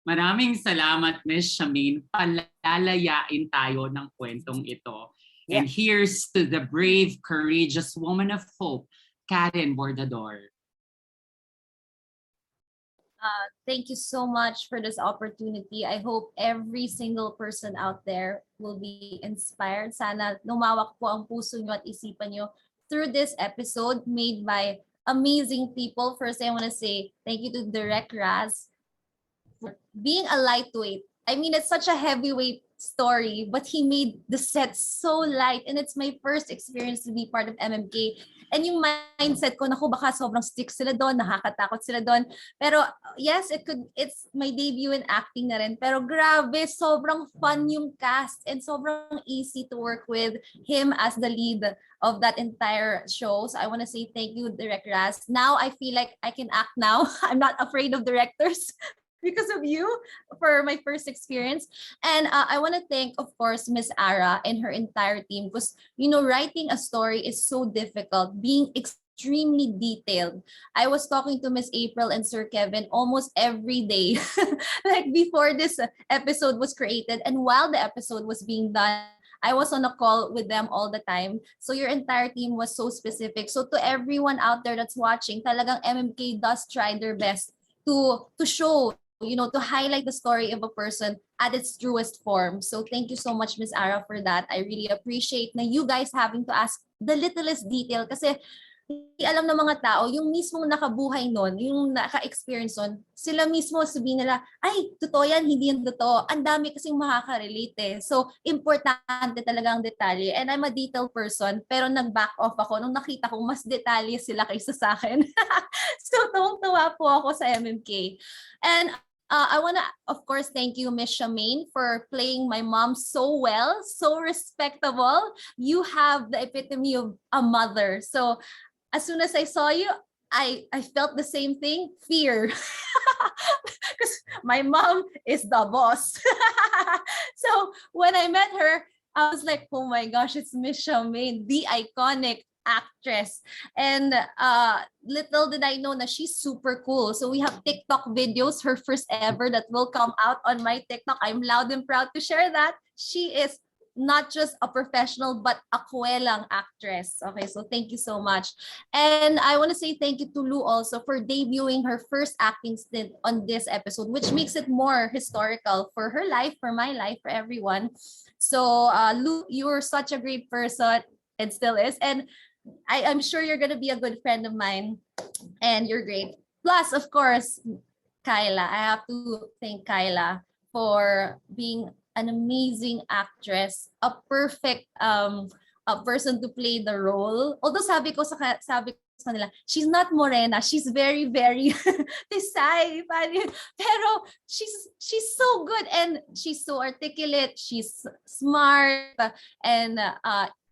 Maraming salamat, Miss Charmaine. Palalayain tayo ng kwentong ito. And here's to the brave, courageous woman of hope, Karen Bordador. Thank you so much for this opportunity. I hope every single person out there will be inspired. Sana lumawak po ang puso nyo at isipan nyo through this episode made by amazing people. First, I want to say thank you to Direk Raz for being a lightweight. I mean, it's such a heavyweight story, but he made the set so light, and it's my first experience to be part of MMK. And yung mindset ko, naku, baka sobrang stick sila doon, nakakatakot sila doon. Pero yes, it's my debut in acting na rin. Pero grabe, sobrang fun yung cast and sobrang easy to work with him as the lead of that entire show. So I want to say thank you, Direk Raz. Now I feel like I can act now. I'm not afraid of directors because of you for my first experience. And I want to thank, of course, Miss Ara and her entire team because, writing a story is so difficult, being extremely detailed. I was talking to Miss April and Sir Kevin almost every day, like before this episode was created. And while the episode was being done, I was on a call with them all the time. So your entire team was so specific. So to everyone out there that's watching, talagang MMK does try their best to show, to highlight the story of a person at its truest form. So thank you so much, Ms. Ara, for that. I really appreciate na you guys having to ask the littlest detail kasi hindi alam ng mga tao, yung mismong nakabuhay nun, yung naka-experience nun, sila mismo sabihin nila, ay, totoo yan, hindi yan totoo. Ang dami kasing makaka-relate eh. So, importante talaga ang detalye. And I'm a detail person, pero nag-back off ako nung nakita ko mas detalye sila kaysa sa akin. So, tuwang-tuwa po ako sa MMK. And I want to, of course, thank you, Miss Charmaine, for playing my mom so well, so respectable. You have the epitome of a mother. So as soon as I saw you, I felt the same thing, fear. Because my mom is the boss. So when I met her, I was like, oh my gosh, it's Miss Charmaine, the iconic actress. And little did I know that she's super cool. So we have TikTok videos, her first ever, that will come out on my TikTok. I'm loud and proud to share that. She is not just a professional, but a kwelang actress. Okay, so thank you so much. And I want to say thank you to Lou also for debuting her first acting stint on this episode, which makes it more historical for her life, for my life, for everyone. So Lou, you're such a great person, and still is. And I'm sure you're going to be a good friend of mine, and you're great. Plus, of course, Kaila. I have to thank Kaila for being an amazing actress, a perfect a person to play the role. Although sabi ko sa kanila, she's not morena, she's very, very tisay. Pero she's so good and she's so articulate, she's smart, and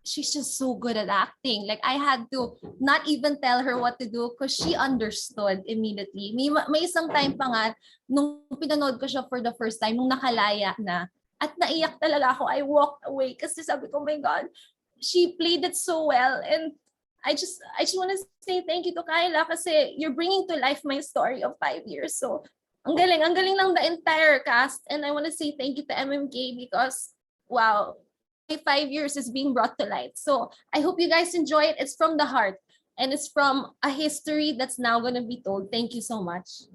she's just so good at acting. Like, I had to not even tell her what to do because she understood immediately. May isang time pa nga, nung pinanood ko siya for the first time, nung nakalaya na, at naiyak talaga ako. I walked away kasi sabi ko, oh my God, she played it so well. And I just want to say thank you to Kaila kasi you're bringing to life my story of 5 years. So, ang galing ng the entire cast. And I want to say thank you to MMK because, wow, 5 years is being brought to light. So I hope you guys enjoy it. It's from the heart and it's from a history that's now going to be told. Thank you so much.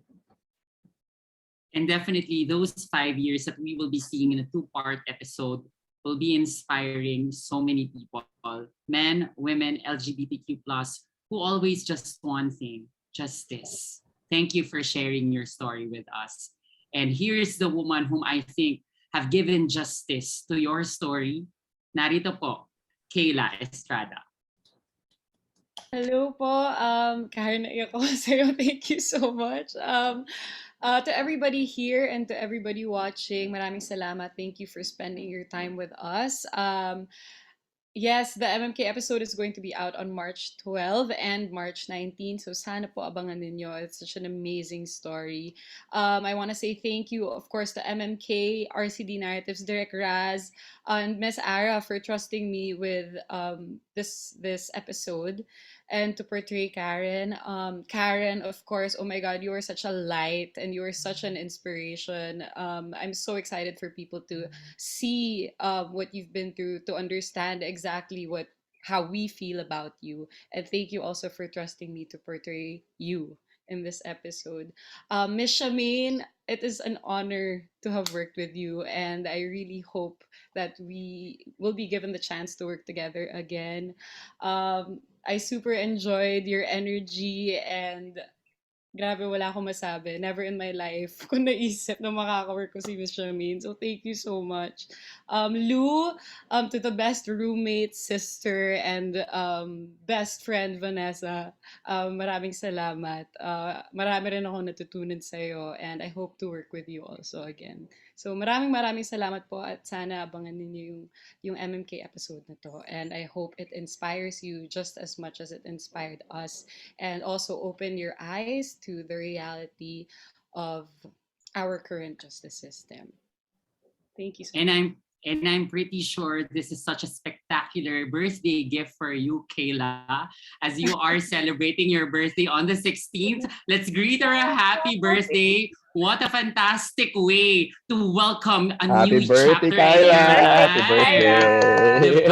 And definitely those 5 years that we will be seeing in a 2-part episode will be inspiring so many people, men, women, LGBTQ+, who always just one thing, justice. Thank you for sharing your story with us. And here's the woman whom I think have given justice to your story. Narito po, Kaila Estrada. Hello po, Karen, naiyak ako sa'yo. Thank you so much. To everybody here and to everybody watching, maraming salamat. Thank you for spending your time with us. Yes, the MMK episode is going to be out on March 12 and March 19. So sana po abangan ninyo. It's such an amazing story. I want to say thank you, of course, to MMK, RCD Narratives, Direk Raz, and Miss Ara for trusting me with this episode and to portray Karen. Karen, of course, oh my God, you are such a light and you are such an inspiration. I'm so excited for people to see what you've been through, to understand exactly how we feel about you. And thank you also for trusting me to portray you in this episode. Miss Shamin, it is an honor to have worked with you, and I really hope that we will be given the chance to work together again. I super enjoyed your energy and grabe, wala akong masabi. Never in my life ko naisip na makaka-work ko si Miss Shamin. So thank you so much. Lou, to the best roommate, sister, and best friend, Vanessa, maraming salamat. Marami rin ako natutunan sa'yo and I hope to work with you also again. So maraming salamat po at sana abangan ninyo yung MMK episode na to. And I hope it inspires you just as much as it inspired us and also open your eyes to the reality of our current justice system. Thank you so much. And I'm pretty sure this is such a spectacular birthday gift for you, Kaila, as you are celebrating your birthday on the 16th. Let's greet her a happy birthday. What a fantastic way to welcome a new chapter in your life. Happy birthday!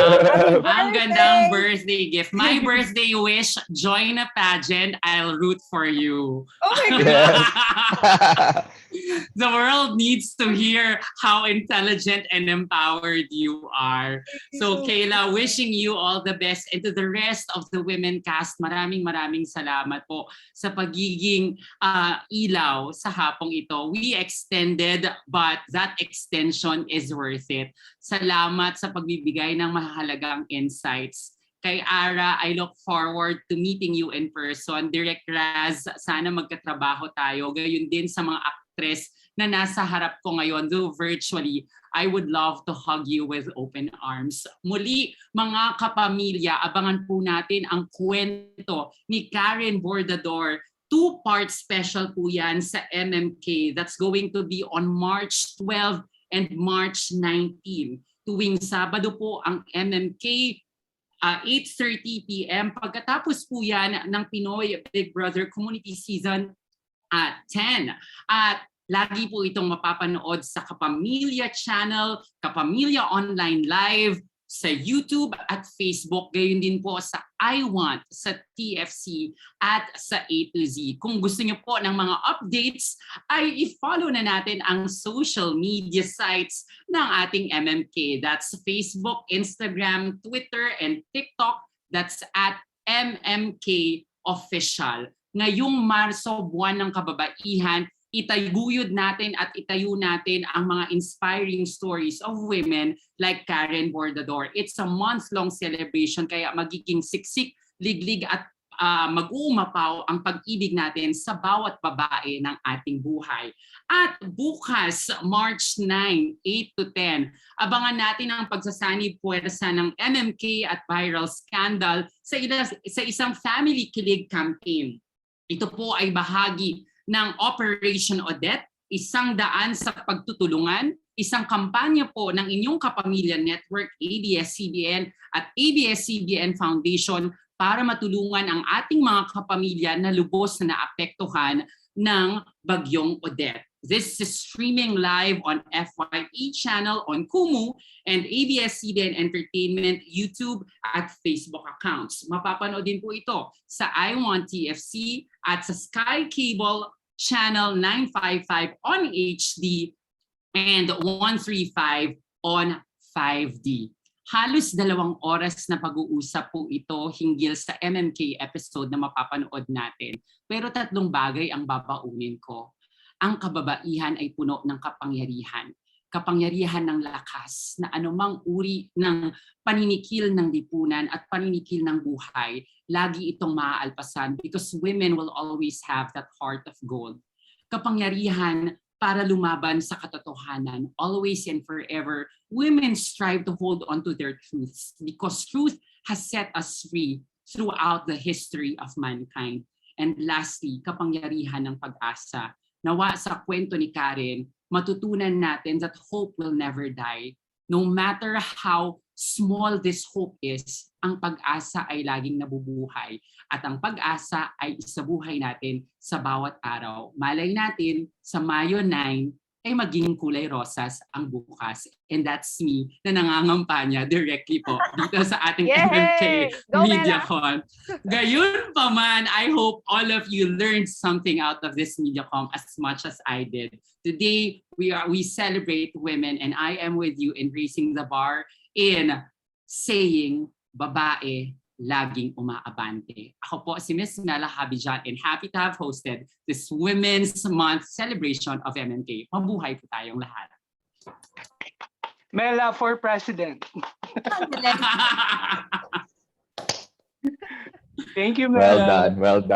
Ang gandang birthday gift. My birthday wish, join a pageant. I'll root for you. Oh my God! The world needs to hear how intelligent and empowered you are. So Kaila, wishing you all the best, and to the rest of the women cast, maraming salamat po sa pagiging ilaw sa hapong ito. We extended, but that extension is worth it. Salamat sa pagbibigay ng mahalagang insights. Kay Ara, I look forward to meeting you in person. Direk Raz, sana magkatrabaho tayo. Gayon din sa mga actress na nasa harap ko ngayon, though virtually, I would love to hug you with open arms. Muli, mga kapamilya, abangan po natin ang kwento ni Karen Bordador. 2-part special po yan sa MMK. That's going to be on March 12 and March 19. Tuwing Sabado po ang MMK, 8:30 p.m. Pagkatapos po yan ng Pinoy Big Brother Community Season 10. At lagi po itong mapapanood sa Kapamilya Channel, Kapamilya Online Live, sa YouTube at Facebook, gayon din po sa I Want, sa TFC at sa A to Z. Kung gusto niyo po ng mga updates, ay i-follow na natin ang social media sites ng ating MMK. That's Facebook, Instagram, Twitter, and TikTok. That's at MMK Official. Ngayong Marso, buwan ng kababaihan, itaguyod natin at itayo natin ang mga inspiring stories of women like Karen Bordador. It's a month-long celebration, kaya magiging siksik, liglig at mag-uumapaw ang pag-ibig natin sa bawat babae ng ating buhay. At bukas, March 9, 8 to 10, abangan natin ang pagsasanib puwersa ng MMK at viral scandal sa isang family kilig campaign. Ito po ay bahagi ng Operation Odette, isang daan sa pagtutulungan, isang kampanya po ng inyong Kapamilya Network, ABS-CBN at ABS-CBN Foundation para matulungan ang ating mga kapamilya na lubos na naapektuhan ng Bagyong Odette. This is streaming live on FYE channel on Kumu and ABS-CBN Entertainment YouTube at Facebook accounts. Mapapanood din po ito sa I Want TFC at sa Sky Cable channel 955 on HD and 135 on 5D. Halos 2 oras na pag-uusap po ito hinggil sa MMK episode na mapapanood natin. Pero 3 bagay ang babaunin ko. Ang kababaihan ay puno ng kapangyarihan. Kapangyarihan ng lakas na anumang uri ng paninikil ng lipunan at paninikil ng buhay, lagi itong maaalpasan because women will always have that heart of gold. Kapangyarihan para lumaban sa katotohanan. Always and forever, women strive to hold on to their truths because truth has set us free throughout the history of mankind. And lastly, kapangyarihan ng pag-asa. Nawa sa kwento ni Karen, matutunan natin that hope will never die. No matter how small this hope is, ang pag-asa ay laging nabubuhay. At ang pag-asa ay isabuhay natin sa bawat araw. Malay natin, sa Mayo 9, ay maging kulay rosas ang bukas. And that's me na nangangampanya directly po dito sa ating MMK MediaCon. Gayun pa man, I hope all of you learned something out of this MediaCon as much as I did. Today, we celebrate women and I am with you in raising the bar in saying, babae, laging umaabante. Ako po si Ms. Mela Habijan and happy to have hosted this Women's Month celebration of MMK. Mabuhay po tayong lahat. Mela for President. Thank you, Mela. Well done, well done.